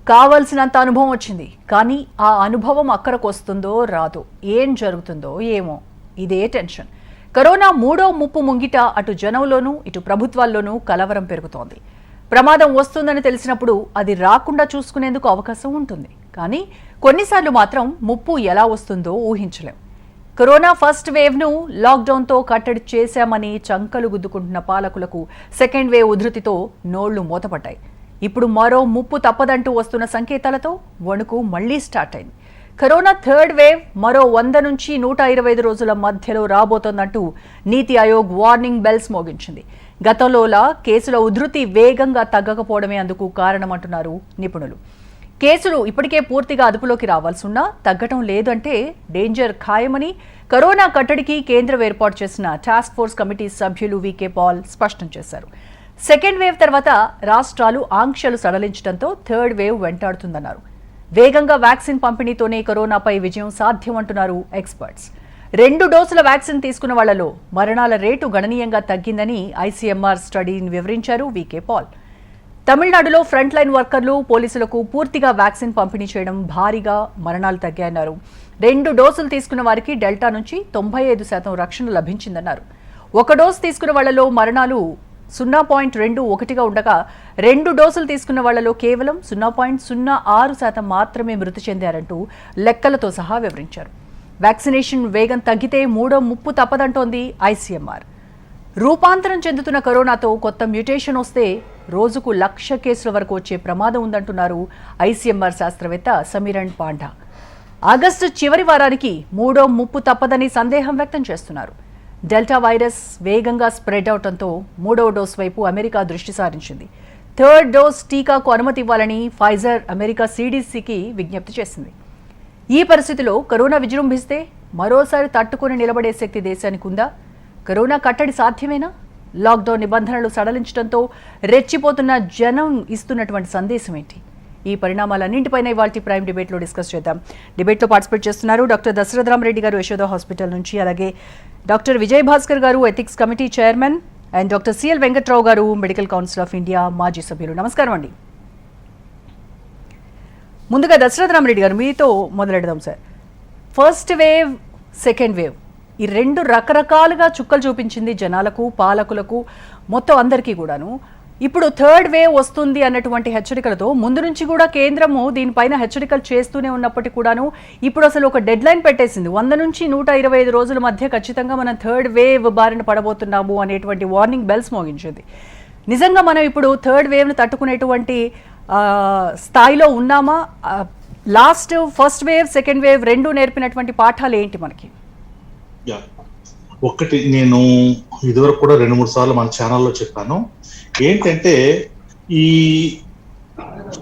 కావలసినంత అనుభవం వచ్చింది, కానీ ఆ అనుభవం అక్కడికి వస్తుందో రాదో, ఏం జరుగుతుందో ఏమో, ఇదే టెన్షన్. కరోనా మూడో ముప్పు ముంగిట అటు జనంలోనూ ఇటు ప్రభుత్వాల్లోనూ కలవరం పెరుగుతోంది. ప్రమాదం వస్తుందని తెలిసినప్పుడు అది రాకుండా చూసుకునేందుకు అవకాశం ఉంటుంది, కానీ కొన్నిసార్లు మాత్రం ముప్పు ఎలా వస్తుందో ఊహించలేం. కరోనా ఫస్ట్ వేవ్ను లాక్డౌన్తో కట్టడి చేశామని చంకలు గుద్దుకుంటున్న పాలకులకు సెకండ్ వేవ్ ఉధృతితో నోళ్లు మూతపడ్డాయి. ఇప్పుడు మరో ముప్పు తప్పదంటూ వస్తున్న సంకేతాలతో వణుకు మళ్లీ స్టార్ట్ అయింది. కరోనా థర్డ్ వేవ్ మరో 100 నుంచి 125 రోజుల మధ్యలో రాబోతోందంటూ నీతి ఆయోగ్ వార్నింగ్ బెల్స్ మోగించింది. గతంలోలా కేసుల ఉధృతి వేగంగా తగ్గకపోవడమే అందుకు కారణమంటున్నారు నిపుణులు. కేసులు ఇప్పటికే పూర్తిగా అదుపులోకి రావాల్సి ఉన్నా తగ్గటం లేదంటే డేంజర్ ఖాయమని కరోనా కట్టడికి కేంద్రం ఏర్పాటు చేసిన టాస్క్ ఫోర్స్ కమిటీ సభ్యులు వికే పాల్ స్పష్టం చేశారు. సెకండ్ వేవ్ తర్వాత రాష్ట్రాలు ఆంక్షలు సడలించడంతో థర్డ్ వేవ్ వెంటాడుతుందన్నారు. వేగంగా వ్యాక్సిన్ పంపిణీతోనే కరోనాపై విజయం సాధ్యమంటున్నారు ఎక్స్పర్ట్స్. 2 డోసుల వ్యాక్సిన్ తీసుకున్న వాళ్లలో మరణాల రేటు గణనీయంగా తగ్గిందని ఐసీఎంఆర్ స్టడీని వివరించారు వికే పాల్. తమిళనాడులో ఫ్రంట్ లైన్ వర్కర్లు, పోలీసులకు పూర్తిగా వ్యాక్సిన్ పంపిణీ చేయడం భారీగా మరణాలు తగ్గాయన్నారు. 2 డోసులు తీసుకున్న వారికి డెల్టా నుంచి 95% రక్షణ లభించిందన్నారు. 1 డోసు తీసుకున్న వాళ్లలో మరణాలు 0.21గా ఉండగా 2 డోసులు తీసుకున్న వాళ్లలో కేవలం 0.06% మాత్రమే మృతి చెందారంటూ లెక్కలతో సహా వివరించారు. వ్యాక్సినేషన్ వేగం తగ్గితే మూడో ముప్పు తప్పదంటోంది ఐసీఎంఆర్. రూపాంతరం చెందుతున్న కరోనాతో కొత్త మ్యూటేషన్ వస్తే రోజుకు 1,00,000 కేసుల వరకు వచ్చే ప్రమాదం ఉందంటున్నారు ఐసీఎంఆర్ శాస్త్రవేత్త సమీరణ్ పాండా. ఆగస్టు చివరి వారానికి మూడో ముప్పు తప్పదని సందేహం వ్యక్తం చేస్తున్నారు. డెల్టా వైరస్ వేగంగా స్ప్రెడ్ అవడంతో 3వ డోస్ వైపు అమెరికా దృష్టి సారించింది. థర్డ్ డోస్ టీకాకు అనుమతి ఇవ్వాలని ఫైజర్ అమెరికా CDCకి విజ్ఞప్తి చేసింది. ఈ పరిస్థితిలో కరోనా విజృంభిస్తే మరోసారి తట్టుకొని నిలబడే శక్తి దేశానికి ఉందా? కరోనా కట్టడి సాధ్యమేనా? లాక్డౌన్ నిబంధనలు సడలించడంతో రెచ్చిపోతున్న జనం ఇస్తున్నటువంటి సందేశం ఏంటి? ఈ పరిణామాలన్నింటిపైన ఇవాల్టి ప్రైమ్ డిబేట్లో డిస్కస్ చేద్దాం. డిబేట్లో పార్టిసిపేట్ చేస్తున్నారు డాక్టర్ దశరథ రామరెడ్డి గారు యశోద హాస్పిటల్ నుంచి, అలాగే డాక్టర్ విజయ్ భాస్కర్ గారు ethics committee chairman, and doctor CL Venkatrao గారు మెడికల్ కౌన్సిల్ ఆఫ్ ఇండియా మాజీ సభ్యులు. నమస్కారం అండి. ముందుగా దశరథ రామరెడ్డి గారు మీతో మొదలెడదాం sir. First wave, second wave ఈ 2 రకరకాలుగా చుక్కలు చూపించింది జనాలకు, పాలకులకు, మొత్తం అందరికీ కూడాను. ఇప్పుడు థర్డ్ వేవ్ వస్తుంది అన్నటువంటి హెచ్చరికలతో ముందు నుంచి కూడా కేంద్రము దీనిపైన హెచ్చరికలు చేస్తూనే ఉన్నప్పటికీ కూడాను ఇప్పుడు అసలు ఒక డెడ్ లైన్ పెట్టేసింది. 100 నుంచి 125 రోజుల మధ్య ఖచ్చితంగా మనం థర్డ్ వేవ్ బారిన పడబోతున్నాము అనేటువంటి వార్నింగ్ బెల్స్ మోగించింది. నిజంగా మనం ఇప్పుడు థర్డ్ వేవ్ను తట్టుకునేటువంటి స్థాయిలో ఉన్నామా? ఫస్ట్ వేవ్, సెకండ్ వేవ్ రెండు నేర్పినటువంటి పాఠాలు ఏంటి మనకి? ఒకటి, నేను ఇదివరకు కూడా 2-3 సార్లు మన ఛానల్లో చెప్పాను ఏంటంటే, ఈ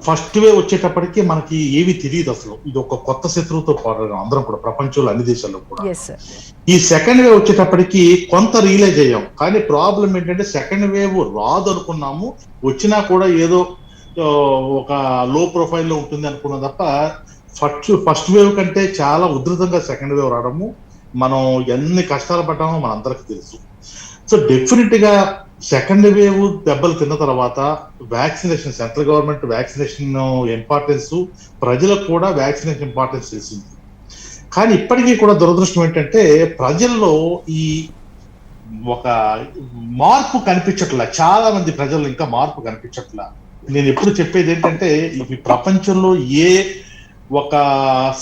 ఫస్ట్ వేవ్ వచ్చేటప్పటికి మనకి ఏవి తెలియదు అసలు. ఇది ఒక కొత్త శత్రువుతో పోరాడడం అందరం కూడా, ప్రపంచంలో అన్ని దేశాల్లో కూడా. ఈ సెకండ్ వేవ్ వచ్చేటప్పటికి కొంత రియలైజ్ అయ్యాం, కానీ ప్రాబ్లం ఏంటంటే సెకండ్ వేవ్ రాదు అనుకున్నాము, వచ్చినా కూడా ఏదో ఒక లో ప్రొఫైల్లో ఉంటుంది అనుకున్నాం తప్ప ఫస్ట్ వేవ్ కంటే చాలా ఉధృతంగా సెకండ్ వేవ్ రావడము, మనం ఎన్ని కష్టాలు పడ్డామో మనందరికీ తెలుసు. సో డెఫినెట్ గా సెకండ్ వేవ్ దెబ్బలు తిన్న తర్వాత vaccination, central government vaccination importance, ప్రజలకు కూడా వ్యాక్సినేషన్ ఇంపార్టెన్స్ తెలిసింది. కానీ ఇప్పటికీ కూడా దురదృష్టం ఏంటంటే ప్రజల్లో ఈ ఒక మార్పు కనిపించట్లా. చాలా మంది ప్రజల్లో ఇంకా మార్పు కనిపించట్లా. నేను ఎప్పుడు చెప్పేది ఏంటంటే, ఈ ప్రపంచంలో ఏ ఒక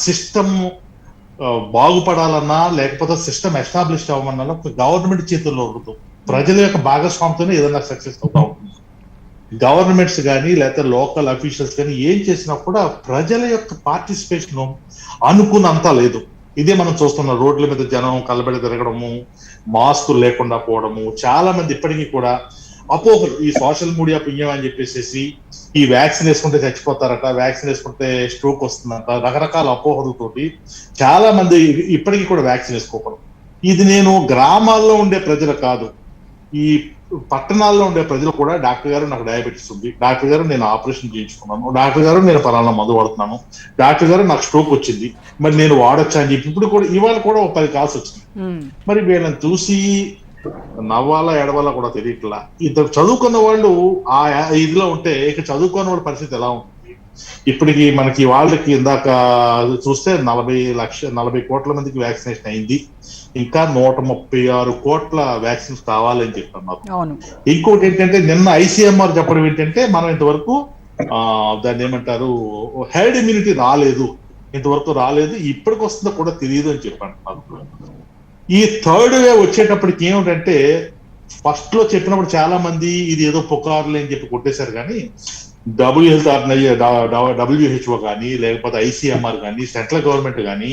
సిస్టమ్ బాగుపడాలన్నా లేకపోతే సిస్టమ్ ఎస్టాబ్లిష్ అవ్వమన్నా గవర్నమెంట్ చేతుల్లో ఉండదు, ప్రజల యొక్క భాగస్వామ్యంతోనే ఏదైనా సక్సెస్ అవుతా ఉంటుంది. గవర్నమెంట్స్ కానీ లేకపోతే లోకల్ అఫీషియల్స్ కానీ ఏం చేసినా కూడా ప్రజల యొక్క పార్టిసిపేషన్ అనుకున్నంత లేదు. ఇదే మనం చూస్తున్నాం. రోడ్ల మీద జనం కలబడి తిరగడము, మాస్కులు లేకుండా పోవడము, చాలా మంది ఇప్పటికీ కూడా అపోహలు, ఈ సోషల్ మీడియా పుణ్యం అని చెప్పేసి ఈ వ్యాక్సిన్ వేసుకుంటే చచ్చిపోతారట, వ్యాక్సిన్ వేసుకుంటే స్ట్రోక్ వస్తుందంట, రకరకాల అపోహలతోటి చాలా మంది ఇప్పటికీ కూడా వ్యాక్సిన్ వేసుకోకూడదు. ఇది నేను గ్రామాల్లో ఉండే ప్రజలు కాదు, ఈ పట్టణాల్లో ఉండే ప్రజలు కూడా, డాక్టర్ గారు నాకు డయాబెటీస్ ఉంది, డాక్టర్ గారు నేను ఆపరేషన్ చేయించుకున్నాను, డాక్టర్ గారు నేను పలానా మందు వాడుతున్నాను, డాక్టర్ గారు నాకు స్ట్రోక్ వచ్చింది, మరి నేను వాడొచ్చా అని చెప్పి ఇప్పుడు కూడా ఇవాళ కూడా ఒక 10 కాల్స్ వచ్చింది. మరి వీళ్ళని చూసి నవ్వాలా ఎడవాలా కూడా తెలియట్లా. ఇద్దరు చదువుకున్న వాళ్ళు ఆ ఇదిలో ఉంటే ఇక చదువుకున్న వాళ్ళ పరిస్థితి ఎలా ఉంటుంది? ఇప్పటికి మనకి వాళ్ళకి ఇందాక చూస్తే 40 కోట్ల మందికి వ్యాక్సినేషన్ అయింది. ఇంకా 136 కోట్ల వ్యాక్సిన్స్ కావాలని చెప్తున్నారు. ఇంకోటి ఏంటంటే నిన్న ఐసీఎంఆర్ చెప్పడం ఏంటంటే మనం ఇంతవరకు దాన్ని ఏమంటారు హెర్డ్ ఇమ్యూనిటీ రాలేదు, ఇంతవరకు రాలేదు, ఇప్పటికి వస్తుందో కూడా తెలియదు అని చెప్పంటున్నారు. ఈ థర్డ్ వేవ్ వచ్చేటప్పటికి ఏమిటంటే ఫస్ట్ లో చెప్పినప్పుడు చాలా మంది ఇది ఏదో పుకార్లు అని చెప్పి కొట్టేశారు, కానీ డబ్ల్యూహెచ్ఓ కానీ లేకపోతే ఐసీఎంఆర్ కానీ సెంట్రల్ గవర్నమెంట్ కానీ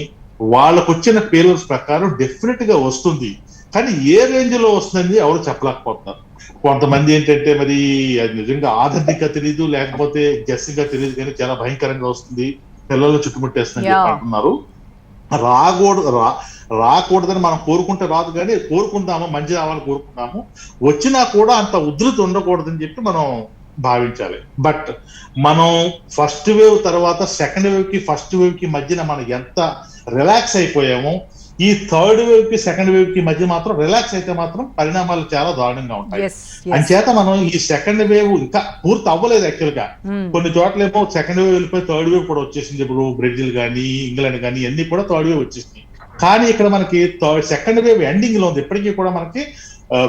వాళ్ళకు వచ్చిన పేర్స్ ప్రకారం డెఫినెట్ గా వస్తుంది. కానీ ఏ రేంజ్ లో వస్తుందని ఎవరు చెప్పలేకపోతున్నారు. కొంతమంది ఏంటంటే మరి అది నిజంగా ఆధునిక తెలియదు, లేకపోతే గెస్సింగ్ గా తెలియదు, కానీ చాలా భయంకరంగా వస్తుంది, పిల్లలు చుట్టుముట్టేస్తుందని చెప్పి అంటున్నారు. రాకూడదని మనం కోరుకుంటే రాదు, కానీ కోరుకుందాము, మంచి రావాలని కోరుకుందాము, వచ్చినా కూడా అంత ఉధృతి ఉండకూడదని చెప్పి మనం భావించాలి. బట్ మనం ఫస్ట్ వేవ్ తర్వాత సెకండ్ వేవ్ కి ఫస్ట్ వేవ్ కి మధ్యన మనం ఎంత రిలాక్స్ అయిపోయామో, ఈ థర్డ్ వేవ్ కి సెకండ్ వేవ్ కి మధ్య మాత్రం రిలాక్స్ అయితే మాత్రం పరిణామాలు చాలా దారుణంగా ఉంటాయి. అంచేత మనం ఈ సెకండ్ వేవ్ ఇంకా పూర్తి అవ్వలేదు. యాక్చువల్ గా కొన్ని చోట్లేమో సెకండ్ వేవ్ వెళ్ళిపోయి థర్డ్ వేవ్ కూడా వచ్చేసింది. ఇప్పుడు బ్రెజిల్ కానీ ఇంగ్లాండ్ కానీ అన్ని కూడా థర్డ్ వేవ్ వచ్చేసింది. కానీ ఇక్కడ మనకి సెకండ్ వేవ్ ఎండింగ్ లో ఉంది. ఇప్పటికీ కూడా మనకి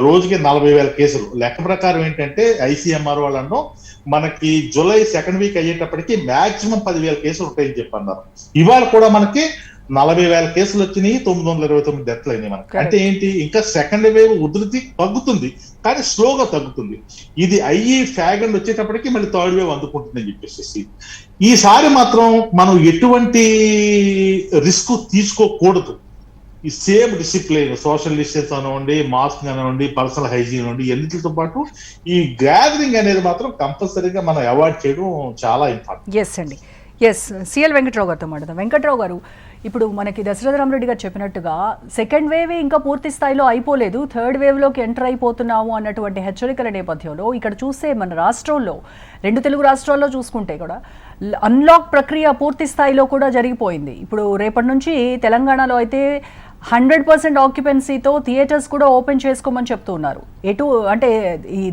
రోజుకి 40,000 కేసులు లెక్క ప్రకారం ఏంటంటే ఐసీఎంఆర్ వాళ్ళను మనకి జూలై సెకండ్ వీక్ అయ్యేటప్పటికి మాక్సిమం 10,000 కేసులు ఉంటాయని చెప్పన్నారు. ఇవాళ కూడా మనకి 40,000 కేసులు వచ్చినాయి, 929 డెత్లు అయినాయి మనకి. అంటే ఏంటి, ఇంకా సెకండ్ వేవ్ ఉధృతి తగ్గుతుంది, కానీ స్లోగా తగ్గుతుంది. ఇది అయ్యి ఫ్యాగన్ వచ్చేటప్పటికి మళ్ళీ థర్డ్ వేవ్ అందుకుంటుందని చెప్పేసి ఈసారి మాత్రం మనం ఎటువంటి రిస్క్ తీసుకోకూడదు. ఈ సేమ్ డిసిప్లిన్, సోషల్ డిస్టెన్స్ అనివ్వండి, మాస్క్ అనివ్వండి, పర్సనల్ హైజీన్ అనివ్వండి, ఎన్నిటితో పాటు ఈ గ్యాదరింగ్ అనేది మాత్రం కంపల్సరీగా మనం అవాయిడ్ చేయడం చాలా ఇంపార్టెంట్. ఎస్ అండి, ఎస్. సిఎల్ వెంకట్రావు గారితో మాట్లాడదాం. వెంకట్రావు గారు, ఇప్పుడు మనకి దశరథ రామరెడ్డి గారు చెప్పినట్టుగా సెకండ్ వేవ్ ఇంకా పూర్తి స్థాయిలో అయిపోలేదు, థర్డ్ వేవ్లోకి ఎంటర్ అయిపోతున్నాము అన్నటువంటి హెచ్చరికల నేపథ్యంలో ఇక్కడ చూస్తే మన రాష్ట్రంలో 2 తెలుగు రాష్ట్రాల్లో చూసుకుంటే కూడా అన్లాక్ ప్రక్రియ పూర్తి స్థాయిలో కూడా జరిగిపోయింది. ఇప్పుడు రేపటి నుంచి తెలంగాణలో అయితే 100% ఆక్యుపెన్సీతో థియేటర్స్ కూడా ఓపెన్ చేసుకోమని చెప్తూ ఉన్నారు. ఎటు అంటే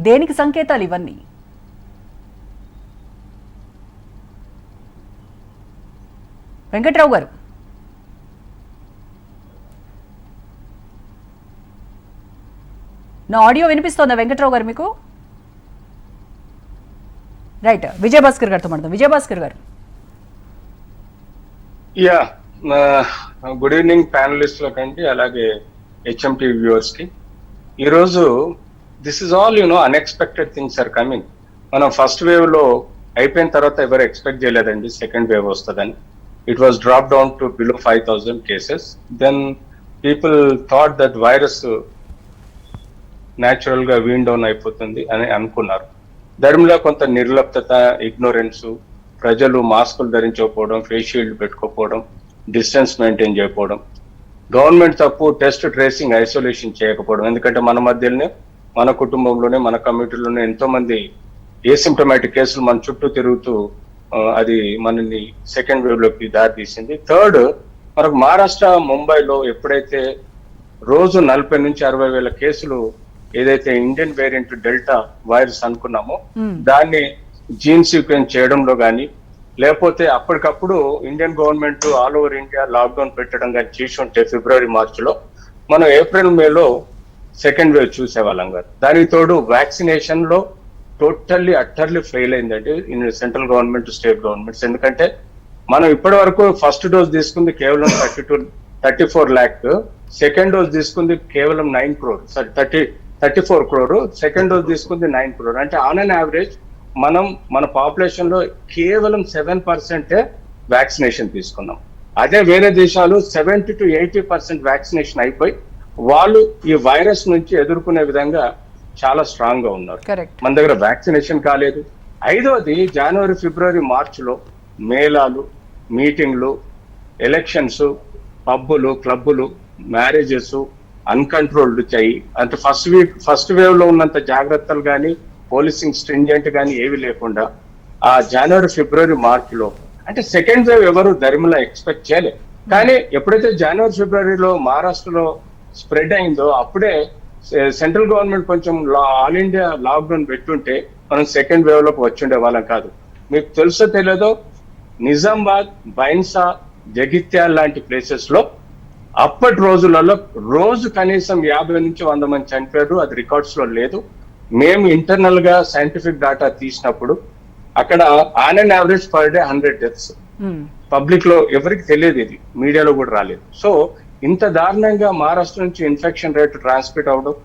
దేనికి సంకేతాలు ఇవన్నీ? వెంకట్రావు గారు, నా ఆడియో వినిపిస్తోందా వెంకట్రావు గారు మీకు? రైట్, విజయభాస్కర్ గారితో మాట్లాడదాం. విజయభాస్కర్ గారు. యా, గుడ్ ఈవినింగ్ ప్యానలిస్టులకండి, అలాగే హెచ్ఎంటీ వ్యూవర్స్ కి. ఈరోజు this is all unexpected things are coming. మనం ఫస్ట్ వేవ్ లో అయిపోయిన తర్వాత ఎవరు ఎక్స్పెక్ట్ చేయలేదండి సెకండ్ వేవ్ వస్తుందని. It was drop down to below 5,000 cases. Then people thought that virus natural గా వీన్ డౌన్ అయిపోతుంది అని అనుకున్నారు. ధర్మలో కొంత నిర్లప్తత, ఇగ్నోరెన్స్, ప్రజలు మాస్కులు ధరించకపోవడం, ఫేస్ షీల్డ్ పెట్టుకోకపోవడం, డిస్టెన్స్ మెయింటైన్ చేయకపోవడం, గవర్నమెంట్ తప్పు టెస్ట్ ట్రేసింగ్ ఐసోలేషన్ చేయకపోవడం. ఎందుకంటే మన మధ్యలోనే, మన కుటుంబంలోనే, మన కమ్యూనిటీలోనే ఎంతో మంది ఏసిమ్టమాటిక్ కేసులు మన చుట్టూ తిరుగుతూ అది మనని సెకండ్ వేవ్ లోకి దారి తీసింది. థర్డ్, మనకు మహారాష్ట్ర ముంబైలో ఎప్పుడైతే రోజు 40 నుంచి 60 వేల కేసులు ఏదైతే ఇండియన్ వేరియంట్ డెల్టా వైరస్ అనుకున్నామో దాన్ని జీన్ సీక్వెన్స్ చేయడంలో కానీ, లేకపోతే అప్పటికప్పుడు Indian government all over India lockdown పెట్టడం కానీ చేసి ఉంటే ఫిబ్రవరి మార్చిలో, మనం ఏప్రిల్ మేలో సెకండ్ వేవ్ చూసేవాళ్ళం కాదు. దానికి తోడు వ్యాక్సినేషన్ లో టోటల్లీ అట్టర్లీ ఫెయిల్ అయిందండి సెంట్రల్ గవర్నమెంట్, స్టేట్ గవర్నమెంట్స్. ఎందుకంటే మనం ఇప్పటి వరకు ఫస్ట్ డోస్ తీసుకుంది కేవలం 34 lakh, సెకండ్ డోస్ తీసుకుంది కేవలం 9 crore, 34 crore, సెకండ్ డోస్ తీసుకుంది 9 crore. అంటే ఆన్ అన్ యావరేజ్ మనం మన పాపులేషన్ లో కేవలం 7% వ్యాక్సినేషన్ తీసుకున్నాం. అదే వేరే దేశాలు 70 to 80% వ్యాక్సినేషన్ అయిపోయి వాళ్ళు ఈ వైరస్ నుంచి ఎదుర్కొనే విధంగా చాలా స్ట్రాంగ్ గా ఉన్నారు. మన దగ్గర వ్యాక్సినేషన్ కాలేదు. ఐదోది, జనవరి, ఫిబ్రవరి, మార్చిలో మేళాలు, మీటింగ్లు, ఎలక్షన్స్, పబ్బులు, క్లబ్బులు, మ్యారేజెస్ అన్కంట్రోల్డ్ అయ్యి, అంటే ఫస్ట్ వేవ్ లో ఉన్నంత జాగ్రత్తలు కానీ, పోలీసింగ్ స్ట్రింజెంట్ కానీ ఏవి లేకుండా ఆ జనవరి, ఫిబ్రవరి, మార్చిలో, అంటే సెకండ్ వేవ్ ఎవరు ధర్మలా ఎక్స్పెక్ట్ చేయలేదు. కానీ ఎప్పుడైతే జనవరి, ఫిబ్రవరిలో మహారాష్ట్రలో స్ప్రెడ్ అయిందో అప్పుడే సెంట్రల్ గవర్నమెంట్ కొంచెం ఆల్ ఇండియా లాక్డౌన్ పెట్టుంటే మనం సెకండ్ వేవ్ లోకి వచ్చిండే వాళ్ళం కాదు. మీకు తెలుసో తెలియదో నిజామాబాద్, బైన్సా, జగిత్యాల లాంటి ప్లేసెస్ లో అప్పటి రోజులలో రోజు కనీసం 50 నుంచి 100 మంది చనిపోయారు. అది రికార్డ్స్ లో లేదు. మేము ఇంటర్నల్ గా సైంటిఫిక్ డేటా తీసినప్పుడు అక్కడ on and average per day 100 deaths. Public లో ఎవరికి తెలియదు, ఇది మీడియాలో కూడా రాలేదు. సో ఇంత దారుణంగా మహారాష్ట్ర నుంచి ఇన్ఫెక్షన్ రేట్ ట్రాన్స్మిట్ అవడం,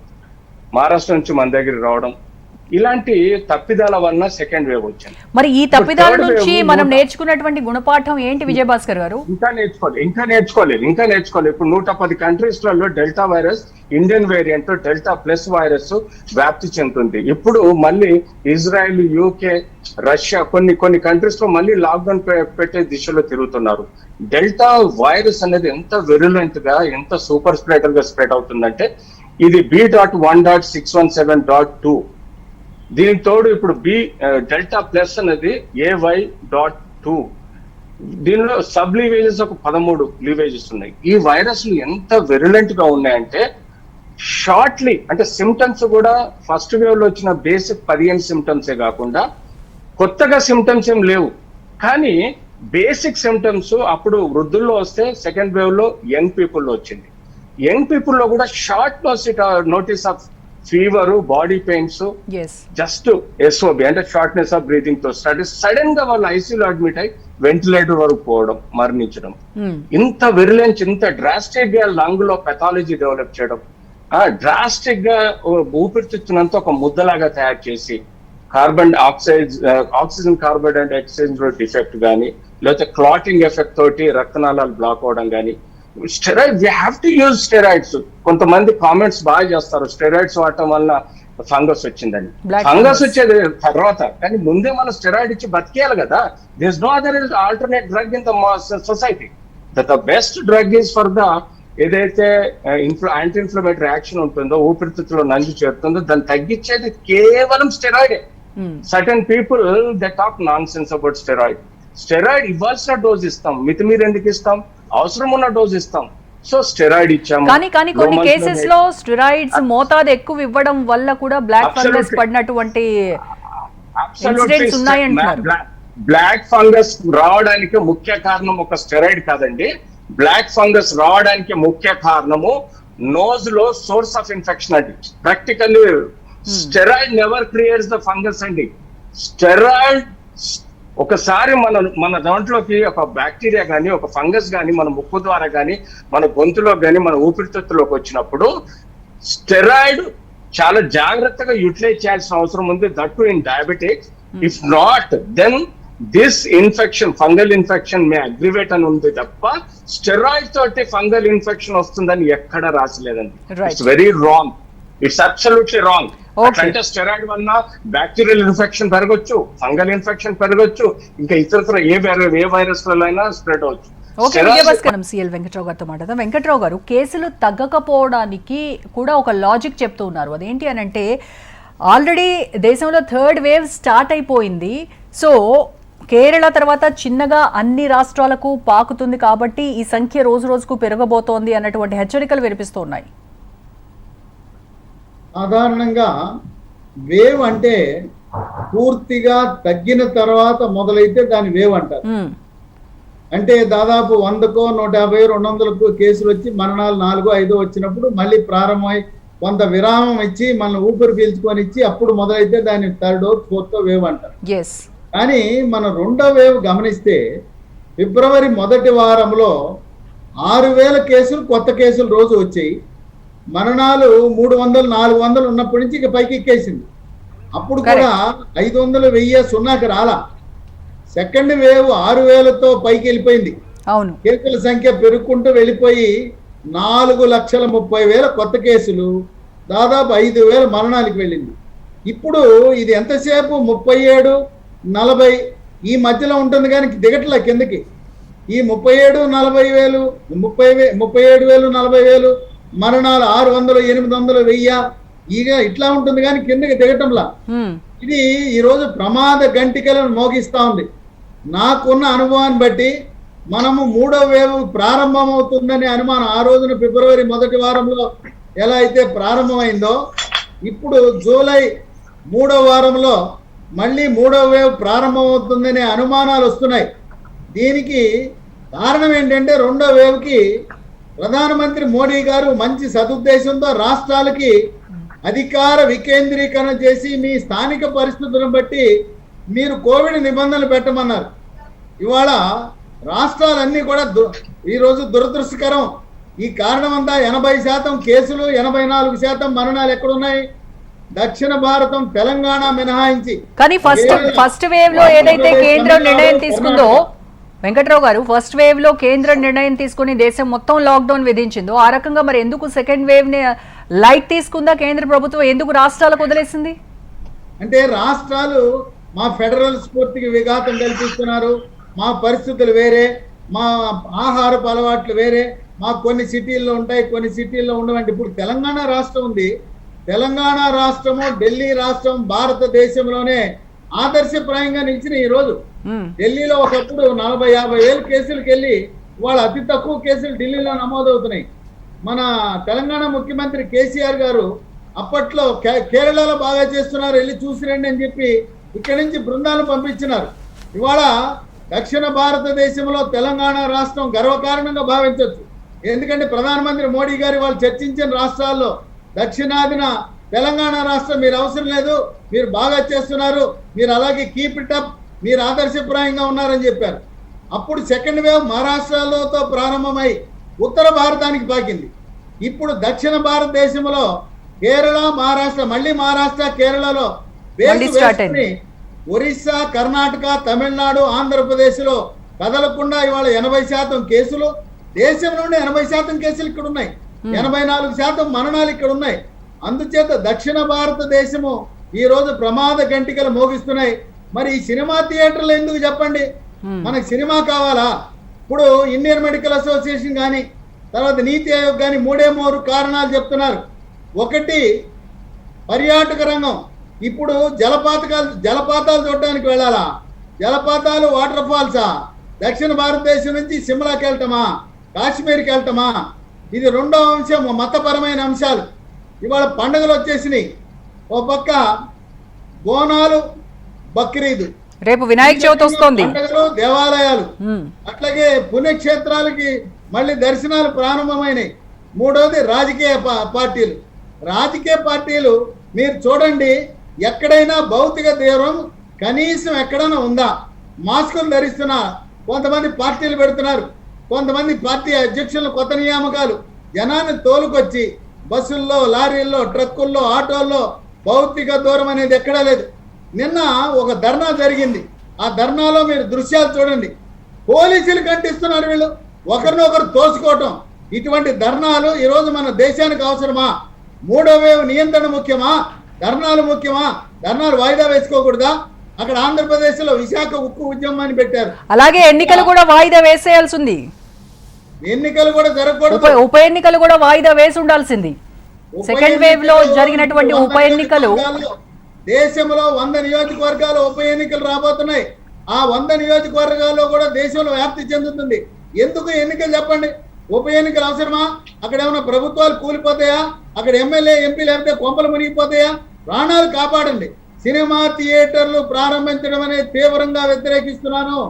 మహారాష్ట్ర నుంచి మన దగ్గర రావడం, ఇలాంటి తప్పిదాల వలన సెకండ్ వేవ్ వచ్చింది. మరి ఈ తప్పిదాల నుంచి మనం నేర్చుకున్నటువంటి గుణపాఠం ఏంటి విజయభాస్కర్ గారు? ఇంకా నేర్చుకోలేదు. ఇప్పుడు 110 కంట్రీస్ లలో delta virus, Indian variant delta plus virus వ్యాప్తి చెందుతుంది. ఇప్పుడు మళ్ళీ ఇజ్రాయెల్, యూకే, రష్యా కొన్ని కంట్రీస్ లో మళ్ళీ లాక్డౌన్ పెట్టే దిశలో తిరుగుతున్నారు. డెల్టా వైరస్ అనేది ఎంత వెరులెంట్ గా, ఎంత సూపర్ స్ప్రెడర్ గా స్ప్రెడ్ అవుతుందంటే ఇది B.1.617.2. దీనికి తోడు ఇప్పుడు డెల్టా ప్లస్ అనేది AY.2. దీనిలో సబ్ లీవేజెస్ ఒక 13 లీవేజెస్ ఉన్నాయి. ఈ వైరస్లు ఎంత వెరులెంట్ గా ఉన్నాయంటే షార్ట్లీ, అంటే సిమ్టమ్స్ కూడా ఫస్ట్ వేవ్ లో వచ్చిన బేసిక్ 15 సిమ్టమ్సే కాకుండా కొత్తగా సిమ్టమ్స్ ఏం లేవు. కానీ బేసిక్ సిమ్టమ్స్ అప్పుడు వృద్ధుల్లో వస్తే సెకండ్ వేవ్ లో యంగ్ పీపుల్ లో వచ్చింది. యంగ్ పీపుల్ లో కూడా short notice of fever, body pains, just SOB అంటే షార్ట్నెస్ ఆఫ్ బ్రీతింగ్ తో సడన్ గా వాళ్ళు ఐసీయూలో అడ్మిట్ అయి వెంటిలేటర్ వరకు పోవడం, మరణించడం. ఇంత వెరిలెన్స్, ఇంత డ్రాస్టిక్ గా లంగ్ లో పెథాలజీ డెవలప్ చేయడం, డ్రాస్టిక్ గా ఊపిరితిత్తునంతా ఒక ముద్దలాగా తయారు చేసి ఆక్సిజన్ కార్బన్ డైఆక్సైడ్ డిఫెక్ట్ కానీ, లేకపోతే క్లాటింగ్ ఎఫెక్ట్ తోటి రక్తనాళాలు బ్లాక్ అవడం కానీ. Steroid, we have to use steroids. కొంతమంది కామెంట్స్ బాగా చేస్తారు, స్టెరాయిడ్స్ వాడటం వల్ల ఫంగస్ వచ్చిందని. ఫంగస్ వచ్చేది తర్వాత, కానీ ముందే మనం స్టెరాయిడ్ ఇచ్చి బతికేయాలి కదా. There is no other alternate drug in the society. The best drug is for the ఏదైతే యాంటీ ఇన్ఫ్లమేటరీ యాక్షన్ ఉంటుందో, ఊపిరితిత్తులో నంజు చేరుతుందో, దాన్ని తగ్గించేది కేవలం స్టెరాయిడే. Certain people they talk nonsense about steroid. Steroid ఇవ్వాల్సిన డోస్ ఇస్తాం, మితిమీర ఎందుకు ఇస్తాం? అవసరం ఉన్న డోస్ ఇస్తాం. సో స్టెరాయిడ్ ఇచ్చాము. కానీ కొన్ని కేసెస్ లో స్టెరాయిడ్స్ మోతాదు ఎక్కువ ఇవ్వడం వల్ల కూడా బ్లాక్ ఫంగస్ పడినటువంటి ఇన్సిడెంట్స్ ఉన్నాయంటున్నారు. బ్లాక్ ఫంగస్ రావడానికి ముఖ్య కారణం ఒక స్టెరాయిడ్ కాదండి. బ్లాక్ ఫంగస్ రావడానికి ముఖ్య కారణము నోజ్ లో సోర్స్ ఆఫ్ ఇన్ఫెక్షన్ అండి. Practically steroid never creates the fungus అండి. స్టెరాయిడ్ ఒకసారి మన దాంట్లోకి ఒక బ్యాక్టీరియా కానీ, ఒక ఫంగస్ కానీ మన ముక్కు ద్వారా కానీ, మన గొంతులో కానీ, మన ఊపిరితిత్తులోకి వచ్చినప్పుడు స్టెరాయిడ్ చాలా జాగ్రత్తగా యూటిలైజ్ చేయాల్సిన అవసరం ఉంది. That to in diabetics. If not then this infection, fungal infection may aggravate అని ఉంది తప్ప స్టెరాయిడ్ తోటి ఫంగల్ ఇన్ఫెక్షన్ వస్తుందని ఎక్కడ రాసలేదండి. It's very wrong. It's absolutely wrong. అంటే స్టెరాయిడ్ వల్ల బ్యాక్టీరియల్ ఇన్ఫెక్షన్ పెరగొచ్చు, ఫంగల్ ఇన్ఫెక్షన్ పెరగొచ్చు, ఇంకా ఇతర ఏ వైరస్ అయినా స్ప్రెడ్ అవచ్చు. సిఎల్ వెంకట్రావు గారితో మాట్లాడదాం. వెంకట్రావు గారు, కేసులు తగ్గకపోవడానికి కూడా ఒక లాజిక్ చెప్తూ ఉన్నారు. అదేంటి అని అంటే, ఆల్రెడీ దేశంలో థర్డ్ వేవ్ స్టార్ట్ అయిపోయింది. సో కేరళ తర్వాత చిన్నగా అన్ని రాష్ట్రాలకు పాకుతుంది కాబట్టి ఈ సంఖ్య రోజు రోజుకు పెరగబోతోంది అన్నటువంటి హెచ్చరికలు వినిపిస్తున్నాయి. సాధారణంగా వేవ్ అంటే పూర్తిగా తగ్గిన తర్వాత మొదలైతే దాని వేవ్ అంటారు. అంటే దాదాపు 100కో 150 200కు కేసులు వచ్చి మరణాలు 4 5 వచ్చినప్పుడు మళ్ళీ ప్రారంభమై కొంత విరామం ఇచ్చి మన ఊపిరి పీల్చుకొని ఇచ్చి అప్పుడు మొదలైతే దాన్ని థర్డ్ ఫోర్త్ వేవ్ అంటారు. కానీ మన రెండో వేవ్ గమనిస్తే ఫిబ్రవరి మొదటి వారంలో 6000 కేసులు, కొత్త కేసులు రోజు వచ్చాయి. మరణాలు 300 400 ఉన్నప్పటి నుంచి ఇక పైకి ఎక్కేసింది. అప్పుడు కూడా 500 1000 సున్నాకి రాలా. సెకండ్ వేవ్ 6000తో పైకి వెళ్ళిపోయింది. కేసుల సంఖ్య పెరుగుకుంటూ వెళ్ళిపోయి 4,30,000 కొత్త కేసులు, దాదాపు 5,000 మరణాలకు వెళ్ళింది. ఇప్పుడు ఇది ఎంతసేపు 37 40 ఈ మధ్యలో ఉంటుంది కానీ దిగట్లా కిందకి. ఈ 37 40,000 37,000 40,000 మరణాలు 600 800 1000 ఇక ఇట్లా ఉంటుంది కానీ కిందకి దిగటంలా. ఇది ఈరోజు ప్రమాద గంటికలను మోగిస్తా ఉంది. నాకున్న అనుభవాన్ని బట్టి మనము 3వ వేవ్ ప్రారంభమవుతుందనే అనుమానం ఆ రోజున ఫిబ్రవరి మొదటి వారంలో ఎలా అయితే ప్రారంభమైందో, ఇప్పుడు జూలై 3వ వారంలో మళ్ళీ 3వ వేవ్ ప్రారంభమవుతుందనే అనుమానాలు వస్తున్నాయి. దీనికి కారణం ఏంటంటే రెండో వేవ్కి ప్రధానమంత్రి మోడీ గారు మంచి సదుద్దేశంతో రాష్ట్రాలకి అధికార వికేంద్రీకరణ చేసి మీ స్థానిక పరిస్థితులను బట్టి మీరు కోవిడ్ నిబంధనలు పెట్టమన్నారు. ఇవాళ రాష్ట్రాలన్నీ కూడా ఈరోజు దురదృష్టకరం. ఈ కారణం అంతా 80% కేసులు, 84% మరణాలు ఎక్కడున్నాయి? దక్షిణ భారతం, తెలంగాణ మినహాయించి. కానీ ఫస్ట్ వేవ్ లో ఏదైతే కేంద్రం నిర్ణయం తీసుకుందో వెంకట్రావు గారు, ఫస్ట్ వేవ్ లో కేంద్రం నిర్ణయం తీసుకుని దేశం మొత్తం లాక్డౌన్ విధించిందో ఆ రకంగా మరి ఎందుకు సెకండ్ వేవ్ ని లైట్ తీసుకుందా కేంద్ర ప్రభుత్వం? ఎందుకు రాష్ట్రాలకు వదిలేసింది? అంటే రాష్ట్రాలు మా ఫెడరల్ స్ఫూర్తికి విఘాతం కల్పిస్తున్నారు, మా పరిస్థితులు వేరే, మా ఆహారపు అలవాట్లు వేరే, మా కొన్ని సిటీల్లో ఉంటాయి, కొన్ని సిటీల్లో ఉండవండి. ఇప్పుడు తెలంగాణ రాష్ట్రం ఉంది. తెలంగాణ రాష్ట్రము, ఢిల్లీ రాష్ట్రం భారతదేశంలోనే ఆదర్శప్రాయంగా నిలిచిన ఈ రోజు. ఢిల్లీలో ఒకప్పుడు 40-50 వేలు కేసులకు వెళ్ళి వాళ్ళ అతి తక్కువ కేసులు ఢిల్లీలో నమోదవుతున్నాయి. మన తెలంగాణ ముఖ్యమంత్రి కేసీఆర్ గారు అప్పట్లో కేరళలో బాగా చేస్తున్నారు, వెళ్ళి చూసి రండి అని చెప్పి ఇక్కడి నుంచి బృందాలను పంపించినారు. ఇవాళ దక్షిణ భారతదేశంలో తెలంగాణ రాష్ట్రం గర్వకారణంగా భావించవచ్చు. ఎందుకంటే ప్రధానమంత్రి మోడీ గారు వాళ్ళు చర్చించిన రాష్ట్రాల్లో దక్షిణాదిన తెలంగాణ రాష్ట్రం మీరు అవసరం లేదు, మీరు బాగా చేస్తున్నారు, మీరు అలాగే కీప్ ఇట్ అప్, మీరు ఆదర్శప్రాయంగా ఉన్నారని చెప్పారు. అప్పుడు సెకండ్ వేవ్ మహారాష్ట్రలతో ప్రారంభమై ఉత్తర భారతానికి పాకింది. ఇప్పుడు దక్షిణ భారతదేశంలో కేరళ, మహారాష్ట్ర, మళ్ళీ మహారాష్ట్ర, కేరళలో ఒరిస్సా, కర్ణాటక, తమిళనాడు, ఆంధ్రప్రదేశ్లో కదలకుండా ఇవాళ 80% కేసులు, దేశం నుండి 80% కేసులు ఇక్కడ ఉన్నాయి, 84% మరణాలు ఇక్కడ ఉన్నాయి. అందుచేత దక్షిణ భారతదేశము ఈ రోజు ప్రమాద గంటికలు మోగిస్తున్నాయి. మరి ఈ సినిమా థియేటర్లు ఎందుకు చెప్పండి? మనకు సినిమా కావాలా? ఇప్పుడు ఇండియన్ మెడికల్ అసోసియేషన్ కానీ తర్వాత నీతి ఆయోగ్ కానీ 3 కారణాలు చెప్తున్నారు. ఒకటి, పర్యాటక రంగం. ఇప్పుడు జలపాతాలు చూడటానికి వెళ్ళాలా? జలపాతాలు, వాటర్ ఫాల్సా? దక్షిణ భారతదేశం నుంచి సిమ్లాకి వెళ్తామా, కాశ్మీర్కి వెళ్తామా? ఇది రెండో అంశం, మతపరమైన అంశాలు. ఇవాళ పండుగలు వచ్చేసినాయి. ఓ పక్క బోనాలు, బక్రీదు, రేపు వినాయక చవితి వస్తోంది, పండుగలు, దేవాలయాలు, అట్లాగే పుణ్యక్షేత్రాలకి మళ్ళీ దర్శనాలు ప్రారంభమైనాయి. మూడవది రాజకీయ పార్టీలు. రాజకీయ పార్టీలు మీరు చూడండి, ఎక్కడైనా భౌతిక దూరం కనీసం ఎక్కడైనా ఉందా? మాస్కులు ధరిస్తున్నారు, కొంతమంది పార్టీలు పెడుతున్నారు, కొంతమంది పార్టీ అధ్యక్షులు కొత్త నియామకాలు, జనాన్ని తోలుకొచ్చి బస్సుల్లో, లారీల్లో, ట్రక్కుల్లో, ఆటోల్లో భౌతిక దూరం అనేది ఎక్కడా లేదు. నిన్న ఒక ధర్నా జరిగింది. ఆ ధర్నాలో మీరు దృశ్యాలు చూడండి, పోలీసులు కంటిస్తున్నారు, వీళ్ళు ఒకరినొకరు తోసుకోవటం. ఇటువంటి ధర్నాలు ఈరోజు మన దేశానికి అవసరమా? 3వ వేవ్ నియంత్రణ ముఖ్యమా? ధర్నాలు ముఖ్యమా? ధర్నాలు వాయిదా వేసుకోకూడదా? అక్కడ ఆంధ్రప్రదేశ్ లో విశాఖ ఉక్కు ఉద్యమాన్ని పెట్టారు. అలాగే ఎన్నికలు కూడా వాయిదా వేసేయాల్సి ఉంది. ఎన్నికలు కూడా జరగకూడదు. ఉప ఎన్నికలు కూడా వాయిదా వేసి ఉండాల్సింది. సెకండ్ వేవ్ లో జరిగినటువంటి ఉప ఎన్నికలు, దేశంలో 100 నియోజకవర్గాలు ఉప ఎన్నికలు రాబోతున్నాయి. ఆ 100 నియోజకవర్గాల్లో కూడా దేశంలో వ్యాప్తి చెందుతుంది. ఎందుకు ఎన్నికలు చెప్పండి? ఉప ఎన్నికలు అవసరమా? అక్కడ ఏమైనా ప్రభుత్వాలు కూలిపోతాయా? అక్కడ ఎమ్మెల్యే, ఎంపీ లేకపోతే కొంపలు మునిగిపోతాయా? ప్రాణాలు కాపాడండి. సినిమా థియేటర్లు ప్రారంభించడం అనేది తీవ్రంగా వ్యతిరేకిస్తున్నాను.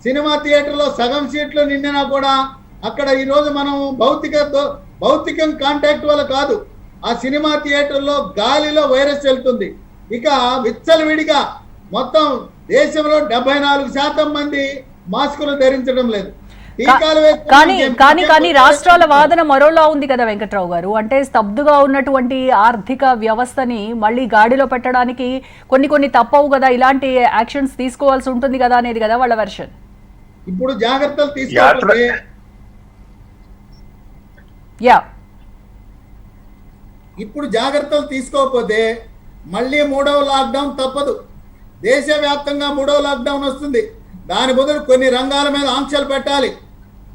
సినిమా థియేటర్లో సగం సీట్లు నిండినా కూడా అక్కడ ఈరోజు మనం భౌతికం కాంటాక్ట్ వల్ల కాదు, ఆ సినిమా థియేటర్లో గాలిలో వైరస్ వెళ్తుంది. ఇక విచ్చలవిడిగా మొత్తం దేశంలో 74% మంది మాస్కులు ధరించడం లేదు. కానీ రాష్ట్రాల వాదన మరోలా ఉంది కదా వెంకట్రావు గారు. అంటే స్తబ్దుగా ఉన్నటువంటి ఆర్థిక వ్యవస్థని మళ్ళీ గాడిలో పెట్టడానికి కొన్ని తప్పవు కదా, ఇలాంటి యాక్షన్స్ తీసుకోవాల్సి ఉంటుంది కదా అనేది కదా వాళ్ళ వెర్షన్. ఇప్పుడు జాగ్రత్తలు తీసుకోవాలి. ఇప్పుడు జాగ్రత్తలు తీసుకోకపోతే మళ్ళీ 3వ లాక్డౌన్ తప్పదు. దేశవ్యాప్తంగా 3వ లాక్డౌన్ వస్తుంది. దాని బదులు కొన్ని రంగాల మీద ఆంక్షలు పెట్టాలి.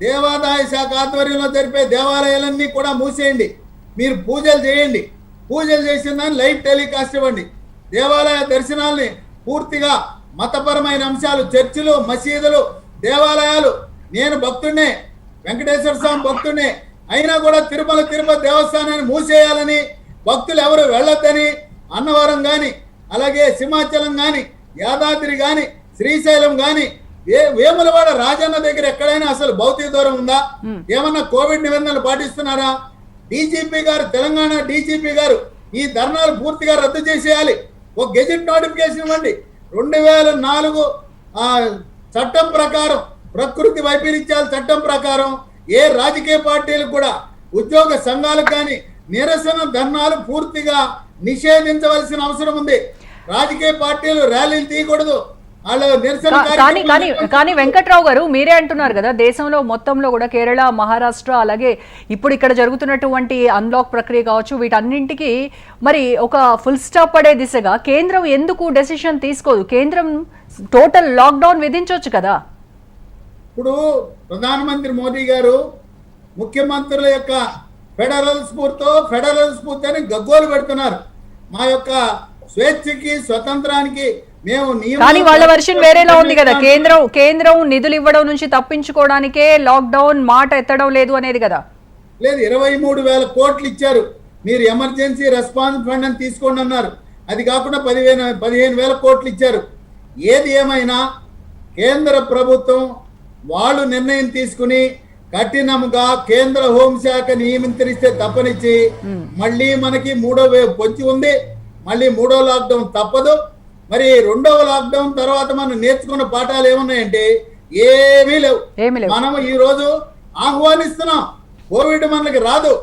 దేవాదాయ శాఖ ఆధ్వర్యంలో జరిపే దేవాలయాలన్నీ కూడా మూసేయండి. మీరు పూజలు చేయండి. పూజలు చేసిన దాన్ని లైవ్ టెలికాస్ట్ ఇవ్వండి. దేవాలయ దర్శనాల్ని పూర్తిగా మతపరమైన అంశాలు, చర్చిలు, మసీదులు, దేవాలయాలు, నేను భక్తుడినే, వెంకటేశ్వర స్వామి భక్తుడినే, అయినా కూడా తిరుపతి దేవస్థానాన్ని మూసేయాలని, భక్తులు ఎవరు వెళ్ళొద్దని, అన్నవరం కానీ, అలాగే సింహాచలం కానీ, యాదాద్రి కానీ, శ్రీశైలం కానీ, వేములవాడ రాజన్న దగ్గర ఎక్కడైనా అసలు భౌతిక దూరం ఉందా? ఏమన్నా కోవిడ్ నిబంధనలు పాటిస్తున్నారా? డీజీపీ గారు, తెలంగాణ డీజీపీ గారు ఈ ధర్నాలు పూర్తిగా రద్దు చేసేయాలి. ఒక గెజెట్ నోటిఫికేషన్ ఇవ్వండి. 2004 చట్టం ప్రకారం, ప్రకృతి వైపరీత్యాల చట్టం ప్రకారం ఏ రాజకీయ పార్టీలకు కూడా, ఉద్యోగ సంఘాలకు కానీ నిరసన ధర్నాలు పూర్తిగా నిషేధించవలసిన అవసరం ఉంది. రాజకీయ పార్టీలు ర్యాలీలు తీయకూడదు. కానీ వెంకట్రావు గారు, మీరే అంటున్నారు కదా, దేశంలో మొత్తంలో కూడా కేరళ, మహారాష్ట్ర, అలాగే ఇప్పుడు ఇక్కడ జరుగుతున్నటువంటి అన్లాక్ ప్రక్రియ కావచ్చు, వీటన్నింటికి మరి ఒక ఫుల్ స్టాప్ పడే దిశగా కేంద్రం ఎందుకు డెసిషన్ తీసుకోదు? కేంద్రం టోటల్ లాక్డౌన్ విధించవచ్చు కదా. ఇప్పుడు ప్రధానమంత్రి మోదీ గారు ముఖ్యమంత్రుల యొక్క ఫెడరల్ స్ఫూర్తి అని గగ్గోలు పెడుతున్నారు. మా యొక్క స్వేచ్ఛకి, స్వతంత్రానికి మేము కానీ వాళ్ళ వర్షన్ వేరేలా ఉంది కదా. కేంద్రం నిధులు ఇవ్వడం నుంచి తప్పించుకోవడానికే లాక్డౌన్ మాట ఎత్తడం లేదు అనేది కదా. లేదు, 23,000 కోట్లు ఇచ్చారు. మీరు ఎమర్జెన్సీ రెస్పాన్స్ ఫండ్ అని తీసుకోండి అన్నారు. అది కాకుండా 15,000 కోట్లు ఇచ్చారు. ఏది ఏమైనా కేంద్ర ప్రభుత్వం వాళ్ళు నిర్ణయం తీసుకుని కఠినంగా కేంద్ర హోంశాఖ నియమించరిస్తే తప్పనిచ్చి మళ్ళీ మనకి 3వ వేవ్ పొంచి ఉంది. మళ్ళీ 3వ లాక్డౌన్ తప్పదు. మరి 2వ లాక్డౌన్ తర్వాత మనం నేర్చుకున్న పాఠాలు ఏమున్నాయంటే ఏమీ లేవు. మనం ఈ రోజు ఆహ్వానిస్తున్నాం. కోవిడ్ మనకి రాదు.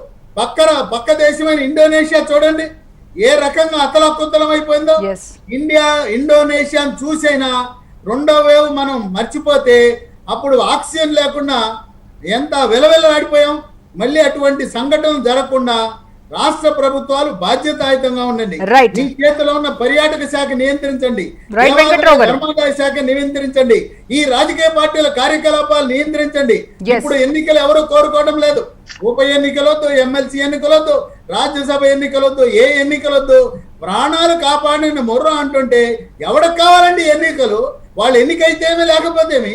పక్క దేశమైన ఇండోనేషియా చూడండి ఏ రకంగా అతలాకుతలం అయిపోయిందో. ఇండోనేషియాను చూసైనా 2వ వేవ్ మనం మర్చిపోతే అప్పుడు ఆక్సిజన్ లేకుండా ఎంత విలవిల్లాడిపోయాం. మళ్ళీ అటువంటి సంఘటనలు జరగకుండా రాష్ట్ర ప్రభుత్వాలు బాధ్యతాయుతంగా ఉండండి. మీ చేతిలో ఉన్న పర్యాటక శాఖ నియంత్రించండి, ధర్మాదాయ శాఖ నియంత్రించండి, ఈ రాజకీయ పార్టీల కార్యకలాపాలు నియంత్రించండి. ఇప్పుడు ఎన్నికలు ఎవరు కోరుకోవడం లేదు. ఉప ఎన్నికలొద్దు, ఎమ్మెల్సీ ఎన్నికలొద్దు, రాజ్యసభ ఎన్నికలొద్దు, ఏ ఎన్నికలొద్దు. ప్రాణాలు కాపాడిన మొర్ర అంటుంటే ఎవరికి కావాలండి ఎన్నికలు? వాళ్ళు ఎన్నికైతేమి లేకపోతేమి.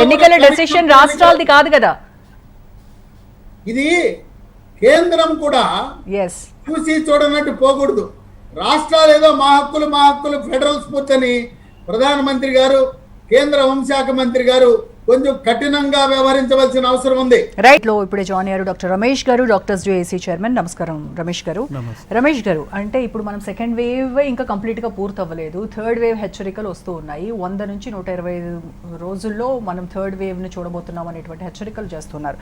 ఎన్నికల డెసిషన్ రాష్ట్రాలది కాదు కదా. ఇది కేంద్రం కూడా చూసి చూడనట్టు పోకూడదు. రాష్ట్రాలు ఏదో మా హక్కులు ఫెడరల్ స్ఫూర్తి అని ప్రధానమంత్రి గారు, కేంద్ర హోంశాఖ మంత్రి గారు కొంచెం కఠినంగా వ్యవహరించవలసిన అవసరం ఉంది. రైట్ లో ఇప్పుడే జాయిన్ అయ్యారు డాక్టర్ రమేష్ గారు, డాక్టర్స్ జేఏసీ చైర్మన్. నమస్కారం రమేష్ గారు. రమేష్ గారు, అంటే ఇప్పుడు మనం సెకండ్ వేవ్ ఇంకా కంప్లీట్ గా పూర్తి అవ్వలేదు. థర్డ్ వేవ్ హెచ్చరికలు వస్తూ ఉన్నాయి. 100 నుంచి 125 రోజుల్లో మనం థర్డ్ వేవ్ ని చూడబోతున్నాం అనేటువంటి హెచ్చరికలు చేస్తున్నారు.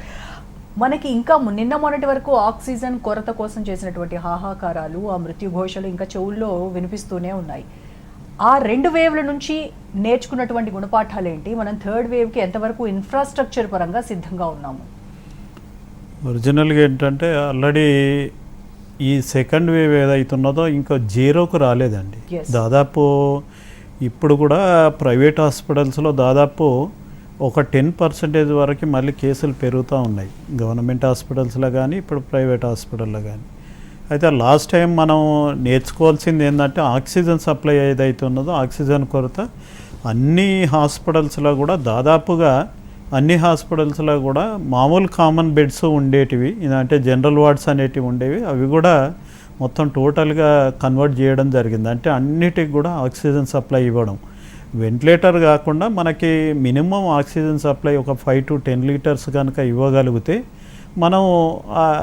మనకి ఇంకా నిన్న మొన్నటి వరకు ఆక్సిజన్ కొరత కోసం చేసినటువంటి హాహాకారాలు, ఆ మృత్యు ఘోషలు ఇంకా చెవుల్లో వినిపిస్తూనే ఉన్నాయి. ఆ 2 వేవ్ల నుంచి నేర్చుకున్నటువంటి గుణపాఠాలు ఏంటి? మనం థర్డ్ వేవ్కి ఎంతవరకు ఇన్ఫ్రాస్ట్రక్చర్ పరంగా సిద్ధంగా ఉన్నాము? ఒరిజినల్గా ఏంటంటే ఆల్రెడీ ఈ సెకండ్ వేవ్ ఏదైతున్నదో ఇంకా 0కు రాలేదండి. దాదాపు ఇప్పుడు కూడా ప్రైవేట్ హాస్పిటల్స్లో దాదాపు ఒక 10% వరకు మళ్ళీ కేసులు పెరుగుతూ ఉన్నాయి, గవర్నమెంట్ హాస్పిటల్స్లో కానీ ఇప్పుడు ప్రైవేట్ హాస్పిటల్లో కానీ. అయితే లాస్ట్ టైం మనం నేర్చుకోవాల్సింది ఏంటంటే ఆక్సిజన్ సప్లై ఏదైతే ఉన్నదో ఆక్సిజన్ కొరత అన్ని హాస్పిటల్స్లో కూడా దాదాపుగా అన్ని హాస్పిటల్స్లో కూడా మామూలు కామన్ బెడ్స్ ఉండేటివి, అంటే జనరల్ వార్డ్స్ అనేటివి ఉండేవి, అవి కూడా మొత్తం టోటల్గా కన్వర్ట్ చేయడం జరిగింది. అంటే అన్నిటికి కూడా ఆక్సిజన్ సప్లై ఇవ్వడం. వెంటిలేటర్ కాకుండా మనకి మినిమం ఆక్సిజన్ సప్లై ఒక 5 to 10 లీటర్స్ కనుక ఇవ్వగలిగితే మనం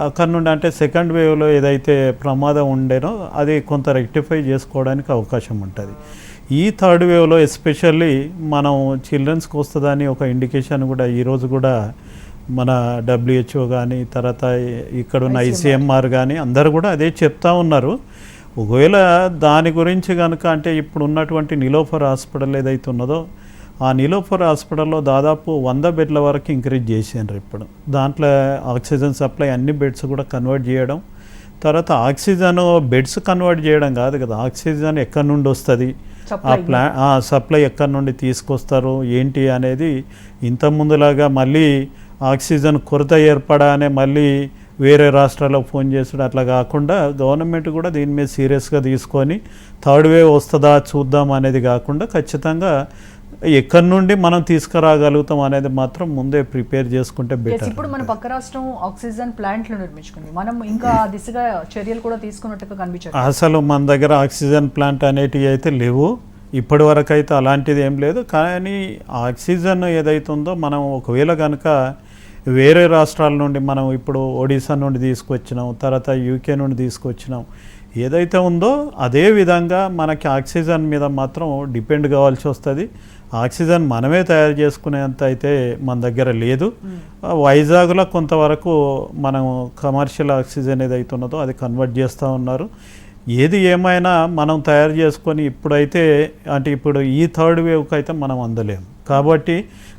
అక్కడ నుండి అంటే సెకండ్ వేవ్లో ఏదైతే ప్రమాదం ఉండేనో అది కొంత రెక్టిఫై చేసుకోవడానికి అవకాశం ఉంటుంది. ఈ థర్డ్ వేవ్లో ఎస్పెషల్లీ మనం చిల్డ్రన్స్కి వస్తుందని ఒక ఇండికేషన్ కూడా ఈరోజు కూడా మన WHO కానీ తర్వాత ఇక్కడున్న ICMR కానీ అందరు కూడా అదే చెప్తా ఉన్నారు. ఒకవేళ దాని గురించి కనుక అంటే ఇప్పుడు ఉన్నటువంటి నిలోఫర్ హాస్పిటల్ ఏదైతే ఉన్నదో ఆ నిలోఫర్ హాస్పిటల్లో దాదాపు 100 బెడ్ల వరకు ఇంక్రీజ్ చేసారు. ఇప్పుడు దాంట్లో ఆక్సిజన్ సప్లై అన్ని బెడ్స్ కూడా కన్వర్ట్ చేయడం, తర్వాత ఆక్సిజన్ బెడ్స్ కన్వర్ట్ చేయడం కాదు కదా, ఆక్సిజన్ ఎక్కడి నుండి వస్తుంది, ఆ సప్లై ఎక్కడి నుండి తీసుకొస్తారు ఏంటి అనేది ఇంత ముందులాగా మళ్ళీ ఆక్సిజన్ కొరత ఏర్పడానే మళ్ళీ వేరే రాష్ట్రాలకు ఫోన్ చేసుడు అట్లా కాకుండా గవర్నమెంట్ కూడా దీని మీద సీరియస్గా తీసుకొని థర్డ్ వేవ్ వస్తుందా చూద్దాం అనేది కాకుండా ఖచ్చితంగా ఎక్కడి నుండి మనం తీసుకురాగలుగుతాం అనేది మాత్రం ముందే ప్రిపేర్ చేసుకుంటే బెటర్. ఇప్పుడు మన పక్క రాష్ట్రం ఆక్సిజన్ ప్లాంట్లు నిర్మించుకుంది, మనం ఇంకా దిశగా చర్యలు కూడా తీసుకున్నట్టుగా కనిపించారు. అసలు మన దగ్గర ఆక్సిజన్ ప్లాంట్ అనేటివి అయితే లేవు. ఇప్పటి వరకు అయితే అలాంటిది ఏం లేదు. కానీ ఆక్సిజన్ ఏదైతే ఉందో మనం ఒకవేళ కనుక వేరే రాష్ట్రాల నుండి మనం ఇప్పుడు ఒడిశా నుండి తీసుకొచ్చినాం, తర్వాత యూకే నుండి తీసుకొచ్చినాం, ఏదైతే ఉందో అదే విధంగా మనకి ఆక్సిజన్ మీద మాత్రం డిపెండ్ కావాల్సి వస్తుంది. ఆక్సిజన్ మనమే తయారు చేసుకునేంత అయితే మన దగ్గర లేదు. వైజాగ్లో కొంతవరకు మనం కమర్షియల్ ఆక్సిజన్ ఏదైతే ఉన్నదో అది కన్వర్ట్ చేస్తూ ఉన్నారు. ఏది ఏమైనా మనం తయారు చేసుకొని ఇప్పుడైతే అంటే ఇప్పుడు ఈ థర్డ్ వేవ్కి అయితే మనం అందలేము. కాబట్టి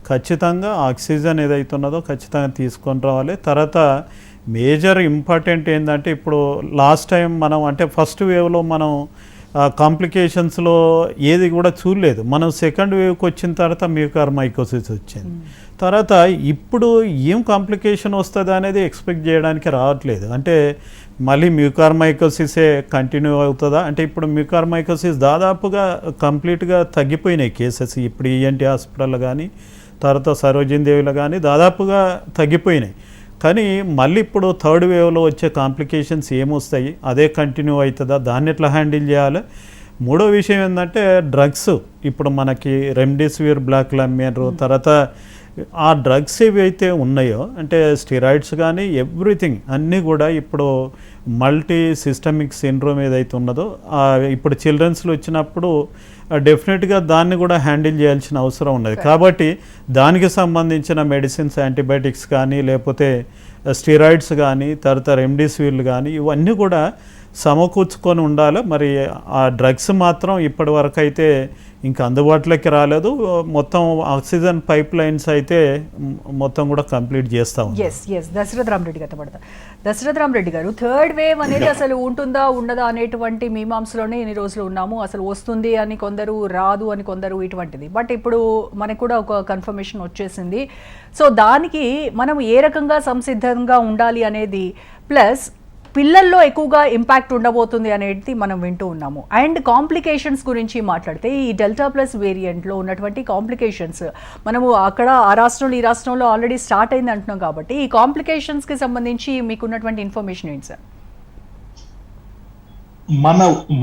ఖచ్చితంగా ఆక్సిజన్ ఏదైతే ఉన్నదో ఖచ్చితంగా తీసుకొని రావాలి. తర్వాత మేజర్ ఇంపార్టెంట్ ఏంటంటే ఇప్పుడు లాస్ట్ టైం మనం అంటే ఫస్ట్ వేవ్లో మనం కాంప్లికేషన్స్లో ఏది కూడా చూడలేదు. మనం సెకండ్ వేవ్కి వచ్చిన తర్వాత మ్యూకార్మైకోసిస్ వచ్చింది. తర్వాత ఇప్పుడు ఏం కాంప్లికేషన్ వస్తుంది అనేది ఎక్స్పెక్ట్ చేయడానికి రావట్లేదు. అంటే మళ్ళీ మ్యూకార్మైకోసిసే కంటిన్యూ అవుతుందా అంటే ఇప్పుడు మ్యూకార్మైకోసిస్ దాదాపుగా కంప్లీట్గా తగ్గిపోయినాయి కేసెస్. ఇప్పుడు ఈఎన్టీ హాస్పిటల్ కానీ తర్వాత సరోజినీ దేవిలో కానీ దాదాపుగా తగ్గిపోయినాయి. కానీ మళ్ళీ ఇప్పుడు థర్డ్ వేవ్లో వచ్చే కాంప్లికేషన్స్ ఏమొస్తాయి, అదే కంటిన్యూ అవుతుందా, దాన్ని ఎట్లా హ్యాండిల్ చేయాలి. మూడో విషయం ఏంటంటే డ్రగ్స్. ఇప్పుడు మనకి రెమ్డెసివిర్ బ్లాక్లు అమ్మారు. తర్వాత ఆ డ్రగ్స్ ఏవైతే ఉన్నాయో అంటే స్టెరాయిడ్స్ కానీ ఎవ్రీథింగ్ అన్నీ కూడా ఇప్పుడు మల్టీ సిస్టమిక్ సిండ్రోమ్ ఏదైతే ఉన్నదో ఇప్పుడు చిల్డ్రన్స్లో వచ్చినప్పుడు డెఫినెట్గా దాన్ని కూడా హ్యాండిల్ చేయాల్సిన అవసరం ఉన్నది. కాబట్టి దానికి సంబంధించిన మెడిసిన్స్, యాంటీబయాటిక్స్ కానీ లేకపోతే స్టెరాయిడ్స్ కానీ తర్వాత రెమ్డెసివిర్లు కానీ ఇవన్నీ కూడా సమకూర్చుకొని ఉండాలి. మరి ఆ డ్రగ్స్ మాత్రం ఇప్పటి వరకు అయితే ఇంకా అందుబాటులోకి రాలేదు. మొత్తం ఆక్సిజన్ పైప్ లైన్స్ అయితే మొత్తం కూడా కంప్లీట్ చేస్తా ఉంది. దశరథ రామరెడ్డి గారు థర్డ్ వేవ్ అనేది అసలు ఉంటుందా ఉండదా అనేటువంటి మీమాంసలోనే ఎన్ని రోజులు ఉన్నాము. అసలు వస్తుంది అని కొందరు, రాదు అని కొందరు, ఇటువంటిది. బట్ ఇప్పుడు మనకు కూడా ఒక కన్ఫర్మేషన్ వచ్చేసింది. సో దానికి మనం ఏ రకంగా సంసిద్ధంగా ఉండాలి అనేది, ప్లస్ పిల్లల్లో ఎక్కువగా ఇంపాక్ట్ ఉండబోతుంది అనేది మనం వింటూ ఉన్నాము. అండ్ కాంప్లికేషన్స్ గురించి మాట్లాడితే ఈ డెల్టా ప్లస్ వేరియంట్లో ఉన్నటువంటి కాంప్లికేషన్స్ మనము అక్కడ ఆ రాష్ట్రంలో ఈ రాష్ట్రంలో ఆల్రెడీ స్టార్ట్ అయింది అంటున్నాం. కాబట్టి ఈ కాంప్లికేషన్స్కి సంబంధించి మీకున్నటువంటి ఇన్ఫర్మేషన్ ఏంటి సార్?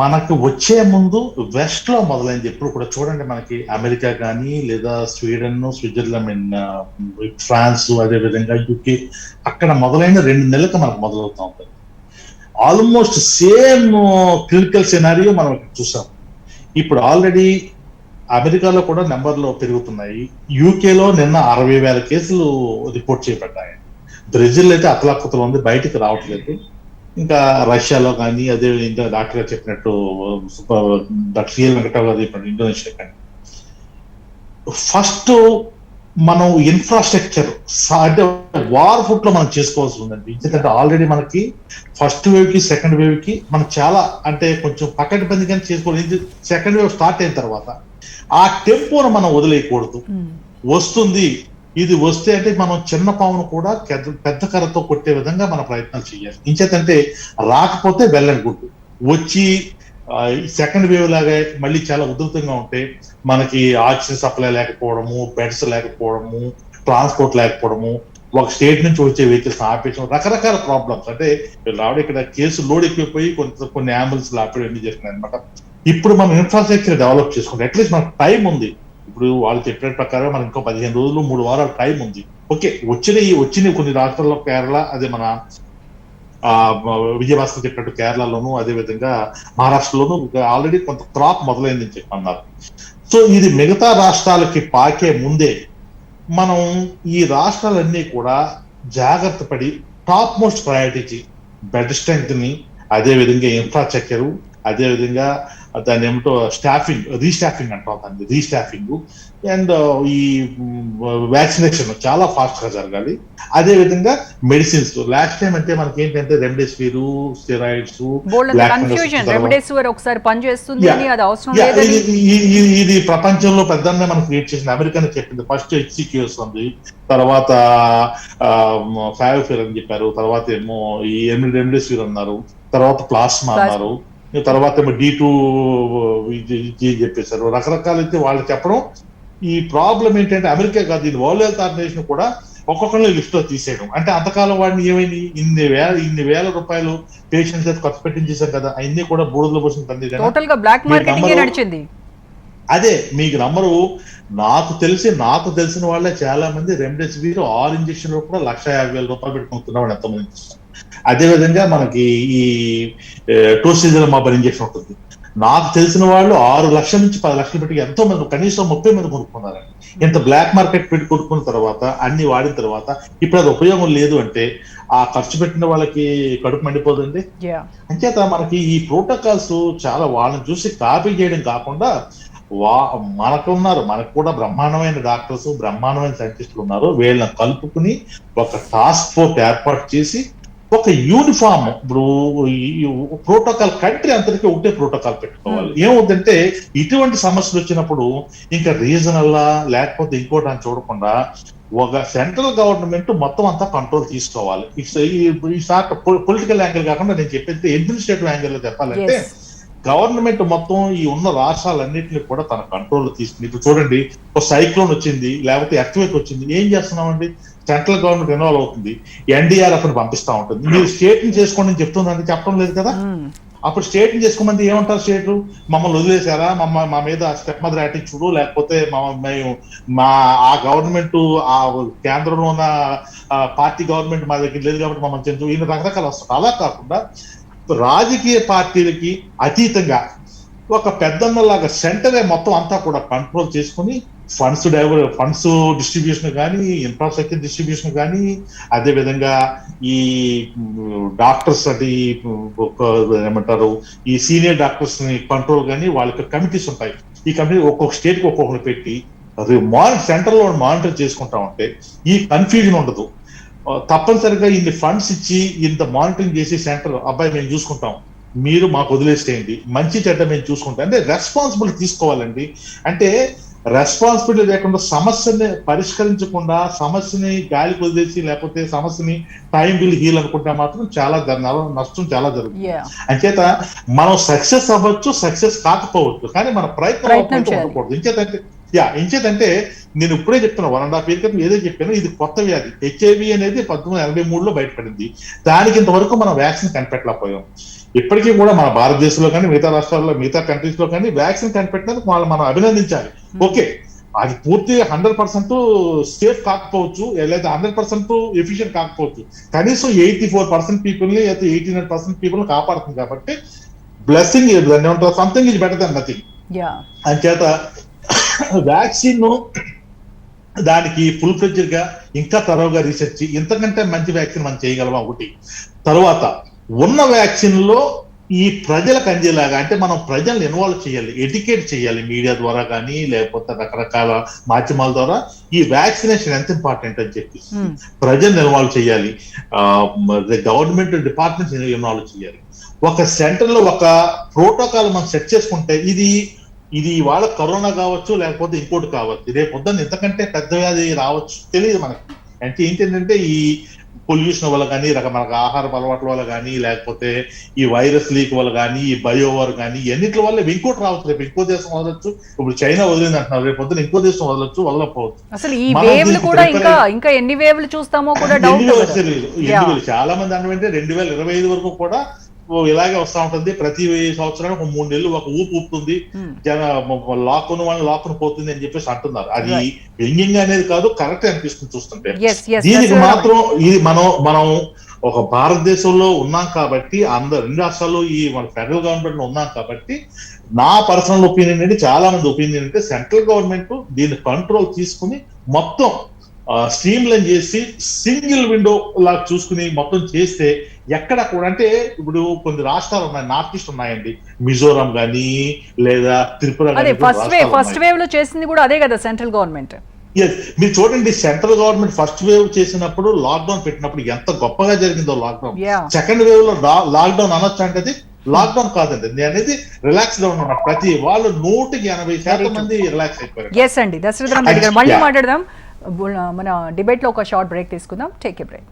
మనకు వచ్చే ముందు వెస్ట్ లో మొదలైంది. ఎప్పుడు కూడా చూడండి, మనకి అమెరికా కానీ లేదా స్వీడన్, స్విట్జర్లాండ్, ఫ్రాన్స్, అదే విధంగా యూకే, అక్కడ మొదలైన 2 నెలలకు మనకు మొదలవుతా ఉంటుంది. ఆల్మోస్ట్ సేమ్ క్లినికల్ సినారియో మనం చూసాం. ఇప్పుడు ఆల్రెడీ అమెరికాలో కూడా నెంబర్లు పెరుగుతున్నాయి. యూకేలో నిన్న 60,000 కేసులు రిపోర్ట్ చేయబడ్డాయి. బ్రెజిల్ అయితే అతలాకుతలు ఉంది, బయటికి రావట్లేదు. ఇంకా రష్యాలో కానీ అదే ఇంకా డాక్టర్ గారు చెప్పినట్టు డాక్టర్ సిఎల్ వెంకటరావు గారు చెప్పినట్టు ఇండోనేషియా కానీ ఫస్ట్ మనం ఇన్ఫ్రాస్ట్రక్చర్ అంటే వార్ ఫుట్ లో మనం చేసుకోవాల్సి ఉందండి. ఎందుకంటే ఆల్రెడీ మనకి ఫస్ట్ వేవ్ కి సెకండ్ వేవ్ కి మనం చాలా అంటే కొంచెం పకడ్బందీగా చేసుకోవాలి. సెకండ్ వేవ్ స్టార్ట్ అయిన తర్వాత ఆ టెంపోను మనం వదిలేయకూడదు. వస్తుంది, ఇది వస్తే అంటే మనం చిన్న పావును కూడా పెద్ద కర్రతో కొట్టే విధంగా మన ప్రయత్నాలు చేయాలి. ఇంచేతంటే రాకపోతే వెళ్ళని గుడ్డు వచ్చి సెకండ్ వేవ్ లాగా మళ్ళీ చాలా ఉధృతంగా ఉంటే మనకి ఆక్సిజన్ సప్లై లేకపోవడము, బెడ్స్ లేకపోవడము, ట్రాన్స్పోర్ట్ లేకపోవడము, ఒక స్టేట్ నుంచి వచ్చే వెహికల్స్ ఆపేయడం, రకరకాల ప్రాబ్లమ్స్. అంటే రావడం ఇక్కడ కేసు లోడ్ ఎక్కువైపోయి కొన్ని అంబులెన్స్ ఆపేయడం అన్ని జరిగినాయి అనమాట. ఇప్పుడు మనం ఇన్ఫ్రాస్ట్రక్చర్ డెవలప్ చేసుకుంటాం. అట్లీస్ట్ మనకు టైం ఉంది. ఇప్పుడు వాళ్ళు చెప్పిన ప్రకారం మనకి ఇంకో 15 రోజులు 3 వారాలు టైం ఉంది. ఓకే, వచ్చిన కొన్ని రాష్ట్రాల్లో కేరళ, అదే మన విజయభాస్కర్ చెప్పినట్టు కేరళలోను అదే విధంగా మహారాష్ట్రలోను ఆల్రెడీ కొంత క్రాప్ మొదలైందని చెప్పి అన్నారు. సో ఇది మిగతా రాష్ట్రాలకి పాకే ముందే మనం ఈ రాష్ట్రాలన్నీ కూడా జాగ్రత్త పడి top most priority bed strength ని, అదే విధంగా ఇన్ఫ్రాస్ట్రక్చరు, అదే విధంగా దాన్ని ఏమిటో రీస్టాఫింగ్ అంటాం, దాన్ని రీస్టాఫింగ్ అండ్ ఈ వ్యాక్సినేషన్ చాలా ఫాస్ట్ గా జరగాలి. అదే విధంగా మెడిసిన్స్ లాస్ట్ టైం అంటే మనకి ఏంటంటే రెమ్డెసివిర్, స్టెరాయిడ్స్, ఇది ప్రపంచంలో పెద్దనే మనం క్రియేట్ చేసింది. అమెరికానే చెప్పింది. ఫస్ట్ హెచ్సిక్యూఎస్ ఉంది, తర్వాత ఫావిపిర్ అని చెప్పారు, తర్వాత ఏమో ఈ రెమ్డెసివిర్ అన్నారు, తర్వాత ప్లాస్మా అన్నారు, తర్వాత ఏమో D2 చెప్పేశారు. రకరకాలు అయితే వాళ్ళు చెప్పడం. ఈ ప్రాబ్లం ఏంటంటే అమెరికా కాదు, ఇది వరల్డ్ హెల్త్ ఆర్గనైజేషన్ కూడా ఒక్కొక్కరిని లిస్ట్ లో తీసేయడం. అంటే అంతకాలం వాడిని ఏమైంది, ఇన్ని వేల రూపాయలు పేషెంట్స్ ఖర్చు పెట్టించేశారు కదా, అన్ని కూడా బూడిదలో పోసిన టోటల్ గా బ్లాక్ మార్కెటింగ్ నడిచింది. అదే మీకు నమ్మరు, నాకు తెలిసిన వాళ్ళే చాలా మంది రెమ్డెసివిర్ 6 ఇంజక్షన్లు కూడా 1,50,000 రూపాయలు పెట్టుకుంటున్న వాళ్ళు ఎంతమంది. అదే విధంగా మనకి ఈ టోసిలిజుమాబ్ ఇంజక్షన్ ఉంటుంది. నాకు తెలిసిన వాళ్ళు 6 లక్షల నుంచి 10 లక్షలు పెట్టి ఎంతో మంది, కనీసం 30 మంది కొనుక్కున్నారండి. ఇంత బ్లాక్ మార్కెట్ పెట్టి కొనుక్కున్న తర్వాత, అన్ని వాడిన తర్వాత ఇప్పుడు అది ఉపయోగం లేదు అంటే ఆ ఖర్చు పెట్టిన వాళ్ళకి కడుపు మండిపోతుంది. అంచేత మనకి ఈ ప్రోటోకాల్స్ చాలా వాళ్ళని చూసి కాపీ చేయడం కాకుండా మనకు కూడా బ్రహ్మాండమైన డాక్టర్స్, బ్రహ్మాండమైన సైంటిస్టులు ఉన్నారు. వీళ్ళని కలుపుకుని ఒక టాస్క్ ఫోర్స్ ఏర్పాటు చేసి ఒక యూనిఫామ్, ఇప్పుడు ప్రోటోకాల్ కంట్రీ అంతటికీ ఒకటే ప్రోటోకాల్ పెట్టుకోవాలి. ఏమవుతుందంటే ఇటువంటి సమస్యలు వచ్చినప్పుడు ఇంకా రీజనల్ లేకపోతే ఇంకోటి అని చూడకుండా ఒక సెంట్రల్ గవర్నమెంట్ మొత్తం అంతా కంట్రోల్ తీసుకోవాలి. ఈ సార్ పొలిటికల్ యాంగిల్ కాకుండా నేను చెప్పేది అడ్మినిస్ట్రేటివ్ యాంగిల్ లో చెప్పాలంటే గవర్నమెంట్ మొత్తం ఈ ఉన్న రాష్ట్రాలన్నింటినీ కూడా తన కంట్రోల్ తీసుకుని, ఇప్పుడు చూడండి ఒక సైక్లోన్ వచ్చింది, లేకపోతే ఎర్త్క్వేక్ వచ్చింది, ఏం చేస్తున్నామండి? సెంట్రల్ గవర్నమెంట్ ఇన్వాల్వ్ అవుతుంది, ఎన్డీఆర్ఎఫ్ ని పంపిస్తా ఉంటుంది. మీరు స్టేట్ ని చేసుకోండి అని చెప్తుందండి, చెప్పడం లేదు కదా. అప్పుడు స్టేట్ ని చేసుకోమంది ఏమంటారు? స్టేట్ మమ్మల్ని వదిలేశారా, మా మీద స్టెప్ మదర్ యాటిట్యూడ్, లేకపోతే ఆ గవర్నమెంట్ ఆ కేంద్రంలో ఉన్న పార్టీ గవర్నమెంట్ మా దగ్గర లేదు కాబట్టి మమ్మల్ని చెందు, ఈయన రకరకాలు వస్తారు. అలా కాకుండా రాజకీయ పార్టీలకి అతీతంగా ఒక పెద్దన్నలాగా సెంటరే మొత్తం అంతా కూడా కంట్రోల్ చేసుకుని ఫండ్స్ డిస్ట్రిబ్యూషన్ కానీ, ఇన్ఫ్రాస్ట్రక్చర్ డిస్ట్రిబ్యూషన్ కానీ, అదే విధంగా ఈ డాక్టర్స్ అంటే ఏమంటారు ఈ సీనియర్ డాక్టర్స్ ని కంట్రోల్ కానీ, వాళ్ళకి కమిటీస్ ఉంటాయి. ఈ కమిటీ ఒక్కొక్క స్టేట్ కి ఒక్కొక్కరు పెట్టి సెంటర్ లో మానిటర్ చేసుకుంటా ఉంటే ఈ కన్ఫ్యూజన్ ఉండదు. తప్పనిసరిగా ఇన్ని ఫండ్స్ ఇచ్చి ఇంత మానిటరింగ్ చేసి సెంటర్ అబ్బాయి మేము చూసుకుంటాం, మీరు మాకు వదిలేసేయండి, మంచి చెడ్డ మేము చూసుకుంటాం అంటే రెస్పాన్సిబిలిటీ తీసుకోవాలండి. అంటే రెస్పాన్సిబిలిటీ లేకుండా సమస్యని పరిష్కరించకుండా సమస్యని గాలికి వదిలేసి లేకపోతే సమస్యని టైం బిల్ హీల్ అనుకుంటే మాత్రం చాలా నష్టం చాలా జరుగుతుంది. అంచేత మనం సక్సెస్ అవ్వచ్చు, సక్సెస్ కాకపోవచ్చు, కానీ మన ప్రయత్నం ఉండకూడదు. ఇంచేతంటే నేను ఇప్పుడే చెప్తున్నా 1.5 year క్రితం ఏదో చెప్పాను, ఇది కొత్త వ్యాధి. HIV అనేది 1983లో బయటపడింది. దానికి ఇంతవరకు మనం వ్యాక్సిన్ కనిపెట్టలేకపోయాం. ఇప్పటికీ కూడా మన భారతదేశంలో కానీ మిగతా రాష్ట్రాల్లో మిగతా కంట్రీస్ లో కానీ వ్యాక్సిన్ కనిపెట్టినందుకు మనం అభినందించాలి. ఓకే, అది పూర్తిగా 100% సేఫ్ కాకపోవచ్చు, లేదా 100% ఎఫిషియెంట్ కాకపోవచ్చు, కనీసం 84% పీపుల్ని, 89% పీపుల్ కాపాడుతుంది. కాబట్టి blessing something is better than nothing. అంచేత వ్యాక్సిన్ దానికి ఫుల్ ఫ్లెడ్జ్డ్ గా ఇంకా తరోగా రీసెర్చ్, ఇంతకంటే మంచి వ్యాక్సిన్ మనం చేయగలమా ఒకటి. తర్వాత ఉన్న వ్యాక్సిన్ లో ఈ ప్రజలకు అందేలాగా అంటే మనం ప్రజల్ని ఇన్వాల్వ్ చేయాలి, ఎడ్యుకేట్ చేయాలి, మీడియా ద్వారా కానీ లేకపోతే రకరకాల మాధ్యమాల ద్వారా ఈ వ్యాక్సినేషన్ ఎంత ఇంపార్టెంట్ అని చెప్పి ప్రజల్ని ఇన్వాల్వ్ చేయాలి, గవర్నమెంట్ డిపార్ట్మెంట్స్ ఇన్వాల్వ్ చేయాలి. ఒక సెంటర్ లో ఒక ప్రోటోకాల్ మనం సెట్ చేసుకుంటే ఇది ఇవాళ కరోనా కావచ్చు, లేకపోతే ఇంకోటి కావచ్చు, రేపు పొద్దున్న ఇంతకంటే పెద్ద వ్యాధి రావచ్చు, తెలియదు మనకి. అంటే ఏంటంటే ఈ పొల్యూషన్ వల్ల కానీ, రకరకాల ఆహార అలవాట్ల వల్ల కానీ, లేకపోతే ఈ వైరస్ లీక్ వల్ల కానీ, ఈ బయోవార్ కానీ, ఎన్నిటి వల్ల ఇంకోటి రావచ్చు. రేపు ఇంకో దేశం వదలొచ్చు, ఇప్పుడు చైనా వదిలింది అంటున్నారు, రేపు పొద్దున ఇంకో దేశం వదలొచ్చు, వదలకపోవచ్చు. అసలు ఈ వేవ్లు కూడా ఇంకా ఎన్ని వేవ్లు చూస్తామో కూడా డౌట్. తెలియదు. చాలా మంది అంటే 2025 వరకు కూడా ఇలాగే వస్తా ఉంటుంది. ప్రతి సంవత్సరానికి 3 నెలలు ఒక ఊపు ఊపుతుంది, లాక్కున్న వాళ్ళని లాక్కుని పోతుంది అని చెప్పేసి అంటున్నారు. అది వ్యంగ్యంగా అనేది కాదు, కరెక్ట్ అనిపిస్తుంది చూస్తుంటే. దీనికి మాత్రం ఇది మనం ఒక భారతదేశంలో ఉన్నాం కాబట్టి, 2 రాష్ట్రాల్లో ఈ మన ఫెడరల్ గవర్నమెంట్ లో ఉన్నాం కాబట్టి, నా పర్సనల్ ఒపీనియన్ అంటే, చాలా మంది ఒపీనియన్ అంటే సెంట్రల్ గవర్నమెంట్ దీన్ని కంట్రోల్ తీసుకుని మొత్తం స్ట్రీమ్ లైన్ చేసి సింగిల్ విండో లాగా చూసుకుని మొత్తం చేస్తే ఎక్కడ కూడా, అంటే ఇప్పుడు కొన్ని రాష్ట్రాలు ఉన్నాయి, నార్త్ ఈస్ట్ ఉన్నాయండి, మిజోరాం గానీ లేదా త్రిపుర. ఫస్ట్ వేవ్ లో చేసింది కూడా అదే కదా సెంట్రల్ గవర్నమెంట్. మీరు చూడండి, సెంట్రల్ గవర్నమెంట్ ఫస్ట్ వేవ్ చేసినప్పుడు లాక్డౌన్ పెట్టినప్పుడు ఎంత గొప్పగా జరిగిందో లాక్డౌన్. సెకండ్ వేవ్ లో లాక్డౌన్ అనొచ్చు అంటే అది లాక్డౌన్ కాదండి, నేను అనేది రిలాక్స్ డౌన్ ఉన్నా. ప్రతి వాళ్ళు 180% మంది రిలాక్స్ అయిపోయారు. ఎస్ అండి, దశరథరామ్ రెడ్డి గారు, మళ్ళీ మాట్లాడదాం. మన డిబేట్ లో ఒక షార్ట్ బ్రేక్ తీసుకుందాం. Take a break.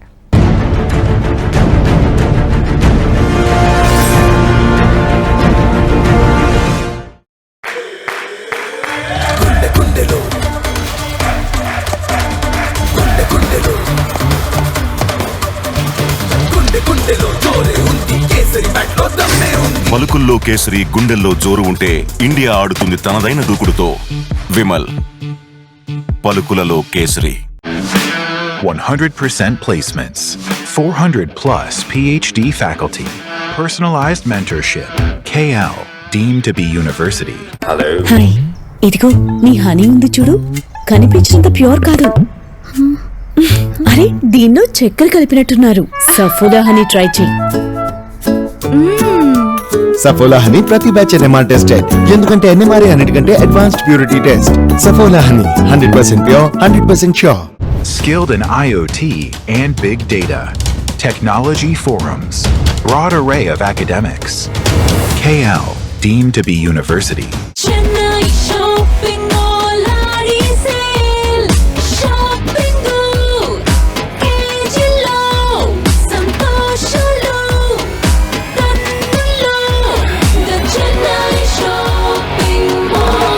గుండెలో జోరే ఉంది, కేసరి బ్యాట్ లో దమ్మే ఉంది. పలుకుల్లో కేసరి, గుండెల్లో జోరు ఉంటే ఇండియా ఆడుతుంది తనదైన దూకుడుతో. Vimal, పలుకులలో kesari. 100% placements, 400 plus PhD faculty, personalized mentorship. KL, deemed to be university. Hi, ఇదిగో నీ హనీ ఉంది చూడు, కనిపించినంత ప్యూర్ కాదు. అరే, దీన్నో చక్కెర కలిపినట్టున్నారు. సఫోలా హనీ ట్రై చేయి. సఫోలా హనీ ప్రతి బ్యాచ్ NMR టెస్టెడ్, ఎందుకంటే NMR అన్నిటికంటే advanced purity test. Saffola honey 100% pure, 100% sure. Skilled in IoT and big data. Technology forums. Broad array of academics. KL, deemed to be university. Chennai shopping mall hari sale. Shopping KGlo సంతోషాలు కన్నుల్లో. The Chennai shopping mall.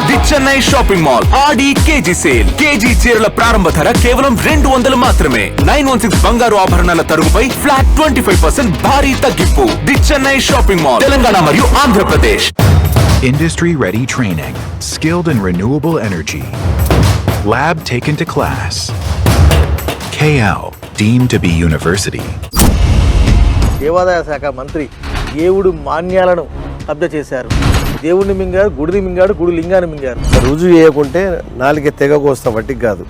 The Chennai shopping mall Audi KG sale. KG చీరల ప్రారంభ ధర కేవలం 200 మాత్రమే. 916 బంగారు ఆభరణాల తరుగుపై flat 25% భారీ తగ్గింపు. The Chennai shopping mall, Telangana మరియు Andhra Pradesh. Industry ready training. Skilled in renewable energy. Lab taken to class. KL, deemed to be university. దేవాదాయ శాఖ మంత్రి దేవుడు మాన్యాలను కబ్జా చేశారు. దేవుడిని మింగారు, గుడిని మింగాడు, గుడి లింగాన్ని మింగారు. రుజువు చేయకుంటే నాలుగే తెగ కోస్తాం, వట్టికి కాదు.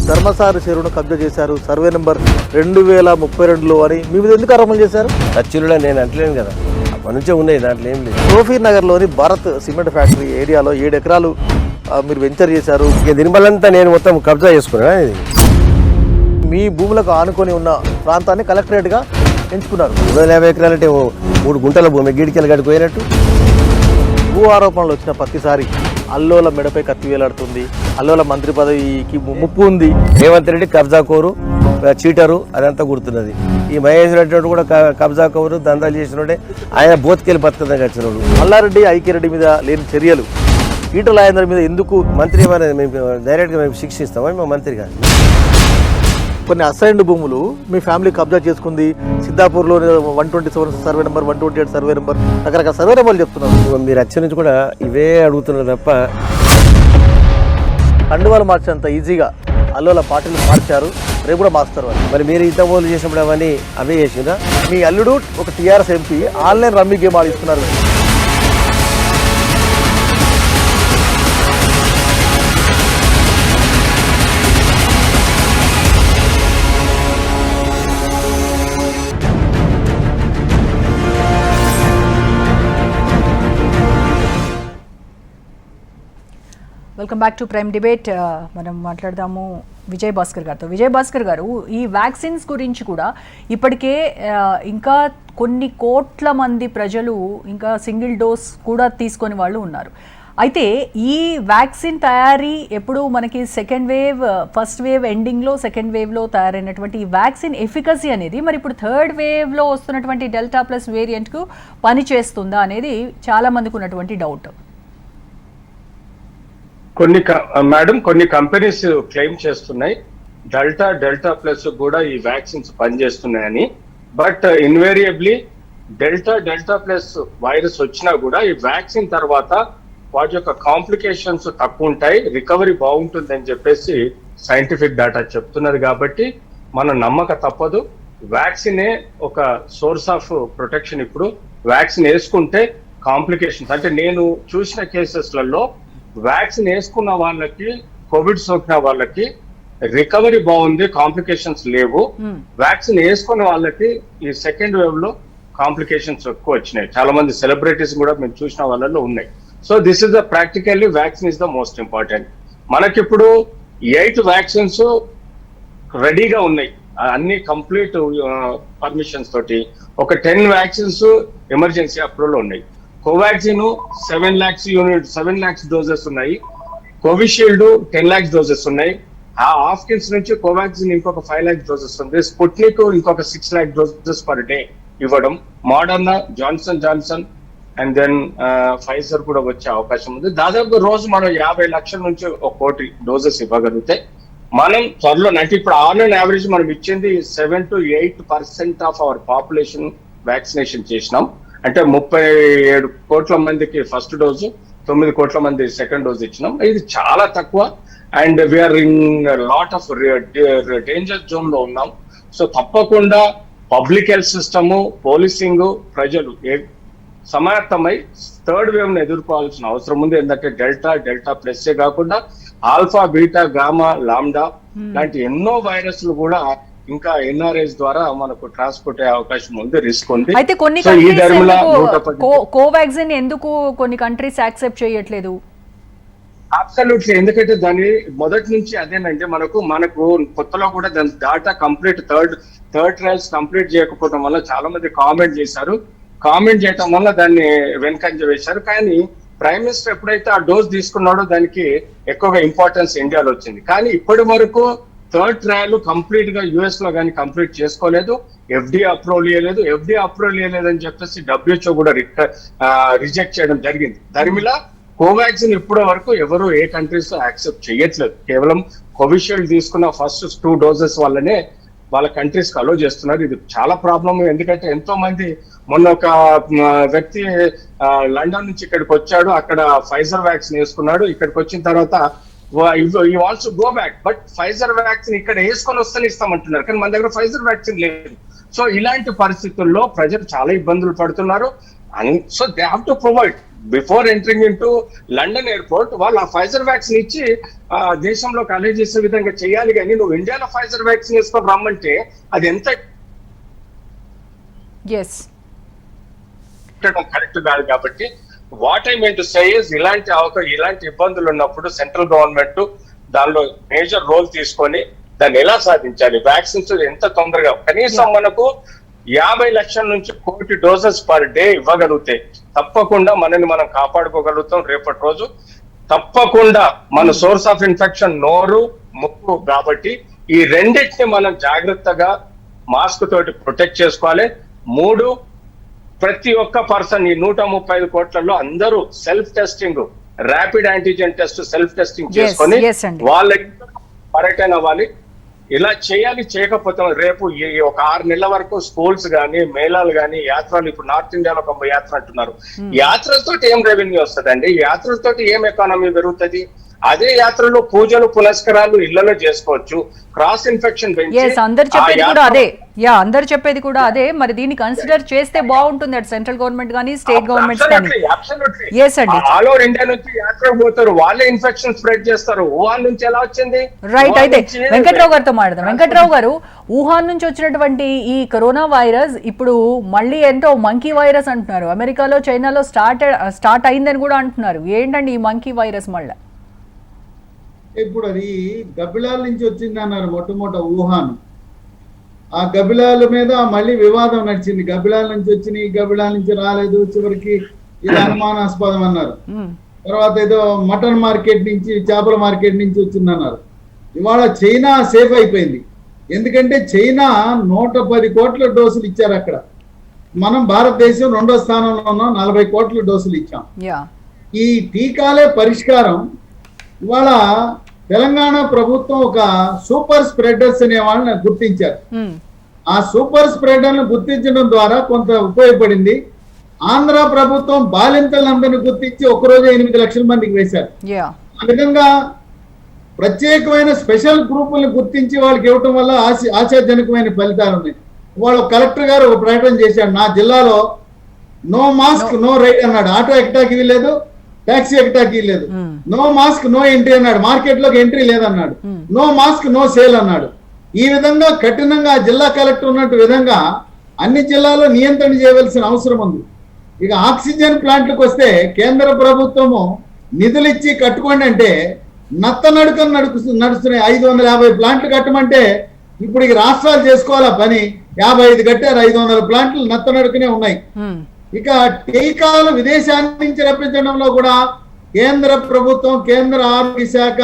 ధర్మసారి చెరువును కబ్జా చేశారు. సర్వే నెంబర్ 2032లో అని మీ మీద ఎందుకు ఆరోపణలు చేశారు? ఖర్చులుగా నేను అంటలేను కదా, అప్పటి నుంచే ఉన్నాయి, దాంట్లో ఏం లేదు. సోఫీ నగర్లోని భారత్ సిమెంట్ ఫ్యాక్టరీ ఏరియాలో 7 ఎకరాలు మీరు వెంచర్ చేశారు. ఇక దీనివల్లంతా నేను మొత్తం కబ్జా చేసుకున్నా. ఇది మీ భూములకు ఆనుకొని ఉన్న ప్రాంతాన్ని కలెక్టరేట్గా ఎంచుకున్నారు. 250 ఎకరాలంటే 3 గుంటల భూమి గిడికెళ్ళి గడిపోయినట్టు. భూ ఆరోపణలు వచ్చిన ప్రతిసారి అల్లోల మెడపై కత్తి వేలాడుతుంది. అల్లోల మంత్రి పదవికి ముప్పు ఉంది. రేవంత్ రెడ్డి కబ్జా కోరు, చీటరు, అదంతా గుర్తున్నది. ఈ మహేష్ రెడ్డి కూడా కబ్జా కోరు, దందాలు చేసినోడే. ఆయన బోత్కెళ్ళి బతుకుతుందని వచ్చినోడు. మల్లారెడ్డి, ఐక్యరెడ్డి మీద లేని చర్యలు, ఈటల రాజేందర్ మీద ఎందుకు? మంత్రి మేము డైరెక్ట్గా మేము శిక్షిస్తామా మా మంత్రిగా? కొన్ని అసైన్డ్ భూములు మీ ఫ్యామిలీ కబ్జా చేసుకుంది. సిద్ధాపూర్లో 127 సర్వే నెంబర్, 128 సర్వే నెంబర్, రకరకాల సర్వే నెంబర్లు చెప్తున్నారు. మీరు వచ్చి నుంచి కూడా ఇవే అడుగుతున్నారు తప్ప. కండువాలు మార్చేంత ఈజీగా అల్లుల పార్టీలు మార్చారు, రేపు కూడా మార్స్తారు. మరి మీరు ఇంతమోలు చేసినప్పుడు అవన్నీ అవే చేసిందా? మీ అల్లుడు ఒక TRS MP online rummy game ఆడిస్తున్నారు. Welcome back to Prime Debate. మనం మాట్లాడదాము విజయ్ భాస్కర్ గారితో. విజయ్ భాస్కర్ గారు, ఈ వ్యాక్సిన్స్ గురించి కూడా ఇప్పటికే ఇంకా కొన్ని కోట్ల మంది ప్రజలు ఇంకా సింగిల్ డోస్ కూడా తీసుకొని వాళ్ళు ఉన్నారు. అయితే ఈ వ్యాక్సిన్ తయారీ ఎప్పుడు మనకి సెకండ్ వేవ్, ఫస్ట్ వేవ్ ఎండింగ్లో, సెకండ్ వేవ్లో తయారైనటువంటి ఈ వ్యాక్సిన్ ఎఫికసీ అనేది మరి ఇప్పుడు థర్డ్ వేవ్లో వస్తున్నటువంటి డెల్టా ప్లస్ వేరియంట్కు పనిచేస్తుందా అనేది చాలా మందికి ఉన్నటువంటి డౌట్. కొన్ని కంపెనీస్ క్లెయిమ్ చేస్తున్నాయి డెల్టా ప్లస్ కూడా ఈ వ్యాక్సిన్స్ పనిచేస్తున్నాయని. But invariably delta plus virus వచ్చినా కూడా ఈ వ్యాక్సిన్ తర్వాత వాటి యొక్క కాంప్లికేషన్స్ తక్కువ ఉంటాయి, రికవరీ బాగుంటుంది అని చెప్పేసి సైంటిఫిక్ డేటా చెప్తున్నది. కాబట్టి మనం నమ్మక తప్పదు. వ్యాక్సినే ఒక సోర్స్ ఆఫ్ ప్రొటెక్షన్. ఇప్పుడు వ్యాక్సిన్ వేసుకుంటే కాంప్లికేషన్స్ అంటే నేను చూసిన కేసెస్లలో వ్యాక్సిన్ వేసుకున్న వాళ్ళకి, కోవిడ్ సోకిన వాళ్ళకి రికవరీ బాగుంది, కాంప్లికేషన్స్ లేవు. వ్యాక్సిన్ వేసుకున్న వాళ్ళకి ఈ సెకండ్ వేవ్ లో కాంప్లికేషన్స్ ఎక్కువ వచ్చినాయి. చాలా మంది సెలబ్రిటీస్ కూడా మేము చూసిన వాళ్ళలో ఉన్నాయి. So this is the practically vaccine is the most important. మనకిప్పుడు 8 వ్యాక్సిన్స్ రెడీగా ఉన్నాయి, అన్ని కంప్లీట్ పర్మిషన్స్ తోటి. ఒక 10 వ్యాక్సిన్స్ ఎమర్జెన్సీ అప్రూవల్ ఉన్నాయి. కోవాక్సిన్ 7 lakhs డోసెస్ ఉన్నాయి. కోవిషీల్డ్ 10 lakhs డోసెస్ ఉన్నాయి. ఆ ఆఫ్కిన్స్ నుంచి కోవాక్సిన్ ఇంకొక 5 lakhs డోసెస్ ఉంది. స్పుట్నిక్ ఇంకొక 6 lakh డోసెస్ పర్ డే ఇవ్వడం. Moderna, Johnson and then Pfizer కూడా వచ్చే అవకాశం ఉంది. దాదాపు రోజు మనం 50 లక్షల నుంచి 1 కోటి డోసెస్ ఇవ్వగలిగితే మనం త్వరలో, అంటే ఇప్పుడు ఆన్ అండ్ యావరేజ్ మనం ఇచ్చింది 7 to 8% of our population vaccination చేసినాం. అంటే 37 కోట్ల మందికి ఫస్ట్ డోసు, 9 కోట్ల మంది సెకండ్ డోస్ ఇచ్చినాం. ఇది చాలా తక్కువ. And we are in lot of danger zone లో ఉన్నాం. సో తప్పకుండా పబ్లిక్ హెల్త్ సిస్టమ్, పోలీసింగ్, ప్రజలు సమాయత్తమై థర్డ్ వేవ్ ను ఎదుర్కోవాల్సిన అవసరం ఉంది. ఎందుకంటే డెల్టా ప్లస్ కాకుండా ఆల్ఫా, బీటా, గామా, లాండా లాంటి ఎన్నో వైరస్లు కూడా ఇంకా ఎన్ఆర్ఐస్ ద్వారా మనకు ట్రాన్స్పోర్ట్ అయ్యే అవకాశం ఉంది, రిస్క్ ఉంది. అయితే కొన్ని కోవాక్సిన్ ఎందుకు కొన్ని కంట్రీస్ యాక్సెప్ట్ చేయట్లేదు? అబ్సల్యూట్లీ, ఎందుకంటే దాని మొదటి నుంచి అదేనంటే మనకు కొత్తలో కూడా దాని data complete third trials complete చేయకపోవడం వల్ల చాలా మంది కామెంట్ చేశారు. కామెంట్ చేయడం వల్ల దాన్ని వెనకంజ వేశారు. కానీ ప్రైమ్ మినిస్టర్ ఎప్పుడైతే ఆ డోస్ తీసుకున్నాడో దానికి ఎక్కువగా ఇంపార్టెన్స్ ఇండియాలో వచ్చింది. కానీ ఇప్పటి వరకు థర్డ్ ట్రయల్ కంప్లీట్ గా యుఎస్ లో కానీ కంప్లీట్ చేసుకోలేదు, FDA అప్రూవల్ ఇవ్వలేదు. FDA అప్రూవల్ ఇవ్వలేదని చెప్పేసి WHO కూడా రిజెక్ట్ చేయడం జరిగింది. దాని మీద కోవాక్సిన్ ఇప్పటి వరకు ఎవరు ఏ కంట్రీస్ లో యాక్సెప్ట్ చేయట్లేదు. కేవలం కోవిషీల్డ్ తీసుకున్న ఫస్ట్ 2 డోసెస్ వల్లనే వాళ్ళ కంట్రీస్ కి అలో చేస్తున్నారు. ఇది చాలా ప్రాబ్లమ్. ఎందుకంటే ఎంతో మంది, మొన్న ఒక వ్యక్తి లండన్ నుంచి ఇక్కడికి వచ్చాడు, అక్కడ ఫైజర్ వ్యాక్సిన్ వేసుకున్నాడు. ఇక్కడికి వచ్చిన తర్వాత he wants to go back, but Pfizer vaccine ఇక్కడ వేసుకొని వస్తేనే ఇస్తామంటున్నారు, కానీ మన దగ్గర ఫైజర్ వ్యాక్సిన్ లేదు. సో ఇలాంటి పరిస్థితుల్లో ప్రజలు చాలా ఇబ్బందులు పడుతున్నారు. So they have to provide before entering in to London airport వాళ్ళు ఆ ఫైజర్ వ్యాక్సిన్ ఇచ్చి దేశంలో అలౌ చేసే విధంగా చేయాలి. కానీ నువ్వు ఇండియాలో ఫైజర్ వ్యాక్సిన్ వేసుకొని రమ్మంటే అది ఎంత కరెక్ట్ కాదు. కాబట్టి what I mean to say is ఇలాంటి ఇబ్బందులు ఉన్నప్పుడు సెంట్రల్ గవర్నమెంట్ దానిలో మేజర్ రోల్ తీసుకొని దాన్ని ఎలా సాధించాలి, వ్యాక్సిన్స్ ఎంత తొందరగా కనీసం మనకు 50 లక్షల నుంచి 1 కోటి డోసెస్ పర్ డే ఇవ్వగలిగితే తప్పకుండా మనని మనం కాపాడుకోగలుగుతాం. రేపటి రోజు తప్పకుండా మన సోర్స్ ఆఫ్ ఇన్ఫెక్షన్ నోరు, ముక్కు కాబట్టి ఈ రెండింటిని మనం జాగ్రత్తగా మాస్క్ తోటి ప్రొటెక్ట్ చేసుకోవాలి. 3, ప్రతి ఒక్క పర్సన్ ఈ 135 కోట్లలో అందరూ self testing, rapid antigen test, self testing చేసుకొని వాళ్ళకి క్వారంటైన్ అవ్వాలి. ఇలా చేయాలి. చేయకపోతే రేపు ఒక 6 నెలల వరకు స్కూల్స్ గానీ, మేళాలు గానీ, యాత్రలు, ఇప్పుడు నార్త్ ఇండియాలో ఒక యాత్ర అంటున్నారు. యాత్రలతో ఏం రెవెన్యూ వస్తుందండి? యాత్రలతో ఏం ఎకానమీ పెరుగుతుంది? అదే యాత్రలో పూజలు, పునస్కారాలు ఇళ్లలో చేసుకోవచ్చు. క్రాస్ ఇన్ఫెక్షన్ అందరు చెప్పేది కూడా అదే. అందరు చెప్పేది కూడా అదే. మరి దీన్ని కన్సిడర్ చేస్తే బాగుంటుంది అటు సెంట్రల్ గవర్నమెంట్ కానీ, స్టేట్ గవర్నమెంట్స్ కానీ. ఆల్ ఓవర్ ఇండియా నుంచి యాత్ర పోతారు, వాళ్ళే ఇన్ఫెక్షన్ స్ప్రెడ్ చేస్తారు. వుహాన్ నుంచి ఎలా వచ్చింది? రైట్. అయితే వెంకట్రావు గారితో మాట్లాడదాం. వెంకట్రావు గారు, వుహాన్ నుంచి వచ్చినటువంటి ఈ కరోనా వైరస్ ఇప్పుడు మళ్ళీ ఏంటో మంకీ వైరస్ అంటున్నారు. అమెరికాలో, చైనాలో స్టార్ట్ అయిందని కూడా అంటున్నారు. ఏంటండి ఈ మంకీ వైరస్? మళ్ళీ ఇప్పుడు అది గబ్బిలాల నుంచి వచ్చింది అన్నారు మొట్టమొదట వుహాన్. ఆ గబ్బిలాల మీద మళ్ళీ వివాదం నడిచింది. గబ్బిలాల నుంచి వచ్చినాయి, గబ్బిలాల నుంచి రాలేదు, చివరికి ఇది అనుమానాస్పదం అన్నారు. తర్వాత ఏదో మటన్ మార్కెట్ నుంచి, చేపల మార్కెట్ నుంచి వచ్చింది అన్నారు. ఇవాళ చైనా సేఫ్ అయిపోయింది. ఎందుకంటే చైనా 110 కోట్ల డోసులు ఇచ్చారు అక్కడ. మనం భారతదేశం 2వ స్థానంలో ఉన్నాం, 40 కోట్ల డోసులు ఇచ్చాం. ఈ టీకాలే పరిష్కారం. ఇవాళ తెలంగాణ ప్రభుత్వం ఒక సూపర్ స్ప్రెడర్స్ అనే వాళ్ళని గుర్తించారు. ఆ సూపర్ స్ప్రెడర్ను గుర్తించడం ద్వారా కొంత ఉపయోగపడింది. ఆంధ్ర ప్రభుత్వం బాలింతలందరినీ గుర్తించి ఒకరోజు 8 లక్షల మందికి వేశారు. ఆ విధంగా ప్రత్యేకమైన స్పెషల్ గ్రూపులను గుర్తించి వాళ్ళకి ఇవ్వటం వల్ల ఆశాజనకమైన ఫలితాలు ఉన్నాయి. వాళ్ళు కలెక్టర్ గారు ఒక ప్రకటన చేశాడు, నా జిల్లాలో నో మాస్క్ నో రైడ్ అన్నాడు. ఆటో ఎక్కటాకి లేదు, టాక్సీ ఎక్కటాకి లేదు. నో మాస్క్ నో ఎంట్రీ అన్నాడు. మార్కెట్ లోకి ఎంట్రీ లేదన్నాడు. నో మాస్క్ నో సేల్ అన్నాడు. ఈ విధంగా కఠినంగా జిల్లా కలెక్టర్ ఉన్నట్టు విధంగా అన్ని జిల్లాల్లో నియంత్రణ చేయవలసిన అవసరం ఉంది. ఇక ఆక్సిజన్ ప్లాంట్లకు వస్తే కేంద్ర ప్రభుత్వము నిధులు ఇచ్చి కట్టుకోండి అంటే నత్తనడుకని నడుస్తున్నాయి. 550 ప్లాంట్లు కట్టమంటే ఇప్పుడు ఇక రాష్ట్రాలు చేసుకోవాలా పని. 55 కట్టారు, 500 ప్లాంట్లు నత్తనడుకనే ఉన్నాయి. ఇక టీకాలు విదేశాల నుంచి రప్పించడంలో కూడా కేంద్ర ప్రభుత్వం, కేంద్ర ఆరోగ్య శాఖ,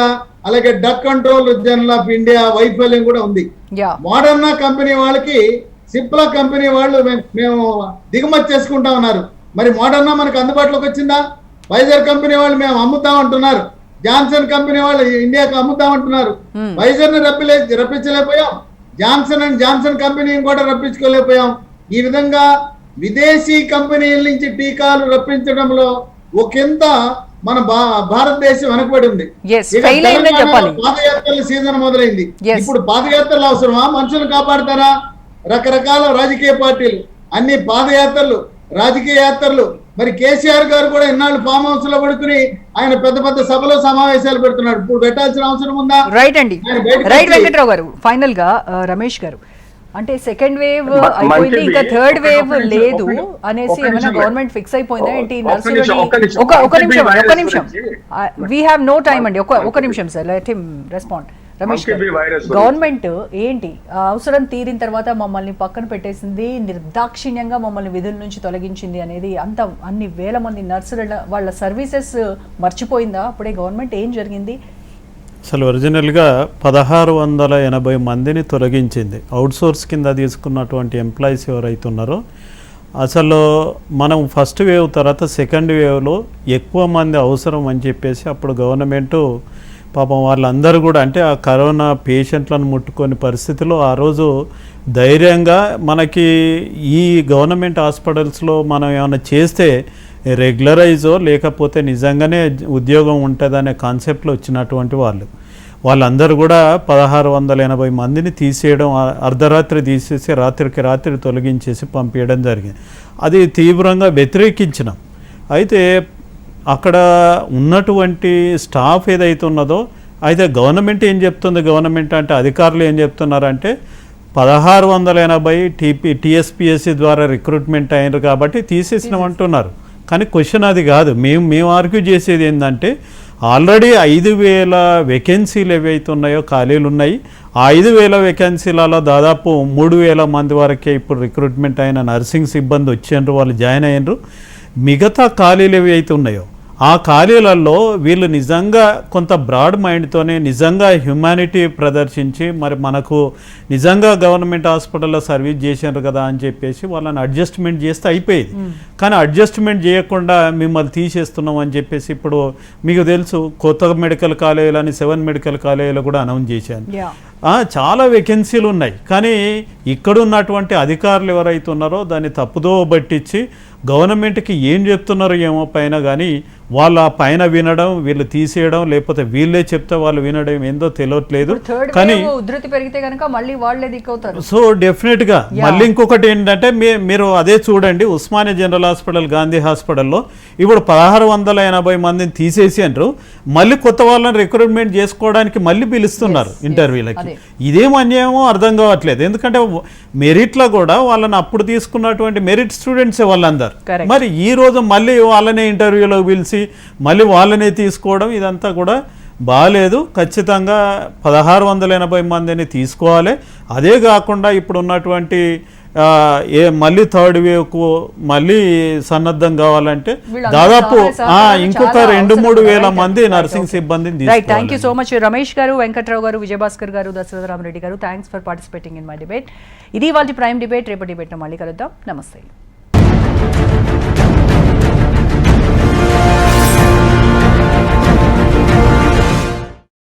అలాగే drug control general of India వైఫల్యం కూడా ఉంది. మోడర్నా కంపెనీ వాళ్ళకి సిప్లా కంపెనీ వాళ్ళు మేము దిగుమతి చేసుకుంటా ఉన్నారు. మరి మోడర్నా మనకు అందుబాటులోకి వచ్చిందా? ఫైజర్ కంపెనీ వాళ్ళు మేము అమ్ముతామంటున్నారు. జాన్సన్ కంపెనీ వాళ్ళు ఇండియాకు అమ్ముతామంటున్నారు. ఫైజర్ ని రప్పించలేకపోయాం, జాన్సన్ అండ్ జాన్సన్ కంపెనీని కూడా రప్పించుకోలేకపోయాం. ఈ విధంగా విదేశీ కంపెనీల నుంచి టీకాలు రప్పించడంలో ఒకంత మన భారతదేశం వెనకబడి ఉంది. పాదయాత్రల సీజన్ మొదలైంది. ఇప్పుడు పాదయాత్రలు అవసరమా? మనుషులు కాపాడతారా? రకరకాల రాజకీయ పార్టీలు అన్ని పాదయాత్రలు, రాజకీయ యాత్రలు. మరి కేసీఆర్ గారు కూడా ఇన్నాళ్ళు ఫామ్ హౌస్ లో పడుకుని ఆయన పెద్ద పెద్ద సభలో సమావేశాలు పెడుతున్నాడు. ఇప్పుడు పెట్టాల్సిన అవసరం ఉందా? రైట్ అండి, రైట్ వెంకట్రావు గారు. ఫైనల్ గా రమేష్ గారు, అంటే సెకండ్ వేవ్ అయిపోయింది, ఇంకా థర్డ్ వేవ్ లేదు అనేసి ఏమైనా గవర్నమెంట్ ఫిక్స్ అయిపోయిందా ఏంటి? ఒక నిమిషం వీ హ్యావ్ నో టైమ్ అండి, ఒక నిమిషం sir, let him respond. Ramesh గారు, గవర్నమెంట్ ఏంటి అవసరం తీరిన తర్వాత మమ్మల్ని పక్కన పెట్టేసింది, నిర్దాక్షిణ్యంగా మమ్మల్ని విధుల నుంచి తొలగించింది అనేది అన్ని వేల మంది నర్సుల వాళ్ళ సర్వీసెస్ మర్చిపోయిందా? అప్పుడే గవర్నమెంట్ ఏం జరిగింది? అసలు ఒరిజినల్గా 1680 మందిని తొలగించింది. అవుట్సోర్స్ కింద తీసుకున్నటువంటి ఎంప్లాయీస్ ఎవరైతే ఉన్నారో, అసలు మనం ఫస్ట్ వేవ్ తర్వాత సెకండ్ వేవ్లో ఎక్కువ మంది అవసరం అని చెప్పేసి అప్పుడు గవర్నమెంటు పాపం వాళ్ళందరూ కూడా, అంటే ఆ కరోనా పేషెంట్లను ముట్టుకొని పరిస్థితిలో ఆ రోజు ధైర్యంగా మనకి ఈ గవర్నమెంట్ హాస్పిటల్స్లో మనం ఏమైనా చేస్తే రెగ్యులరైజో లేకపోతే నిజంగానే ఉద్యోగం ఉంటుందనే కాన్సెప్ట్లో వచ్చినటువంటి వాళ్ళందరూ కూడా 1680 మందిని తీసేయడం, అర్ధరాత్రి తీసేసి రాత్రికి రాత్రి తొలగించేసి పంపించడం జరిగింది. అది తీవ్రంగా వ్యతిరేకించినాం. అయితే అక్కడ ఉన్నటువంటి స్టాఫ్ ఏదైతే ఉన్నదో, అయితే గవర్నమెంట్ ఏం చెప్తుంది, గవర్నమెంట్ అంటే అధికారులు ఏం చెప్తున్నారంటే 1680 టీఎస్పీఎస్సీ ద్వారా రిక్రూట్మెంట్ అయినారు కాబట్టి తీసేసినామంటున్నారు. కానీ క్వశ్చన్ అది కాదు. మేము ఆర్గ్యూ చేసేది ఏంటంటే, ఆల్రెడీ 5000 వేకెన్సీలు ఏవైతే ఉన్నాయో ఖాళీలు ఉన్నాయి. ఆ 5000 వేకెన్సీలలో దాదాపు 3000 మంది వరకే ఇప్పుడు రిక్రూట్మెంట్ అయిన నర్సింగ్ సిబ్బంది వచ్చారు, వాళ్ళు జాయిన్ అయ్యారు. మిగతా ఖాళీలు ఏవైతే ఉన్నాయో ఆ ఖాళీలలో వీళ్ళు నిజంగా కొంత బ్రాడ్ మైండ్తోనే నిజంగా హ్యుమానిటీ ప్రదర్శించి మరి మనకు నిజంగా గవర్నమెంట్ హాస్పిటల్లో సర్వీస్ చేశారు కదా అని చెప్పేసి వాళ్ళని అడ్జస్ట్మెంట్ చేస్తే అయిపోయేది. కానీ అడ్జస్ట్మెంట్ చేయకుండా మిమ్మల్ని తీసేస్తున్నాం అని చెప్పేసి ఇప్పుడు మీకు తెలుసు కొత్త మెడికల్ కాలేజీలు అని 7 మెడికల్ కాలేజీలు కూడా అనౌన్స్ చేశాను. చాలా వేకెన్సీలు ఉన్నాయి. కానీ ఇక్కడ ఉన్నటువంటి అధికారులు ఎవరైతే ఉన్నారో దాన్ని తప్పుదో పట్టించి గవర్నమెంట్కి ఏం చెప్తున్నారో ఏమో పైన, కానీ వాళ్ళ పైన వినడం, వీళ్ళు తీసేయడం, లేకపోతే వీళ్ళే చెప్తే వాళ్ళు వినడం ఏందో తెలియట్లేదు. కానీ ఉధృతి పెరిగితే కనుక మళ్ళీ వాళ్ళే దిక్కవుతారు. సో డెఫినెట్గా మళ్ళీ ఇంకొకటి ఏంటంటే, మీరు అదే చూడండి, ఉస్మానియా జనరల్ హాస్పిటల్, గాంధీ హాస్పిటల్లో ఇప్పుడు 1680 మందిని తీసేసారు. మళ్ళీ కొత్త వాళ్ళని రిక్రూట్మెంట్ చేసుకోవడానికి మళ్ళీ పిలుస్తున్నారు ఇంటర్వ్యూలకి. ఇదేం అన్యాయమో అర్థం కావట్లేదు. ఎందుకంటే మెరిట్లో కూడా వాళ్ళని అప్పుడు తీసుకున్నటువంటి మెరిట్ స్టూడెంట్సే వాళ్ళందరూ. మరి ఈ రోజు మళ్ళీ వాళ్ళనే ఇంటర్వ్యూలో పిలిచి మళ్ళీ వాళ్ళనే తీసుకోవడం ఇదంతా కూడా బాగాలేదు. ఖచ్చితంగా 1680 మందిని తీసుకోవాలి. అదే కాకుండా ఇప్పుడు ఉన్నటువంటి మళ్ళీ థర్డ్ వేవ్కు మళ్ళీ సన్నద్ధం కావాలంటే దాదాపు ఇంకొక 2-3 వేల మంది నర్సింగ్ సిబ్బందిని తీసుకోవాలి. Thank you so much Ramesh గారు, వెంకట్రావు గారు, విజయభాస్కర్ గారు, దశరథరామరెడ్డి గారు. Thanks for participating in my debate. ఇది వాళ్ళ ప్రైమ్ డిబేట్. రేపటి డిబేట్ మళ్ళీ కలుద్దాం. నమస్తే.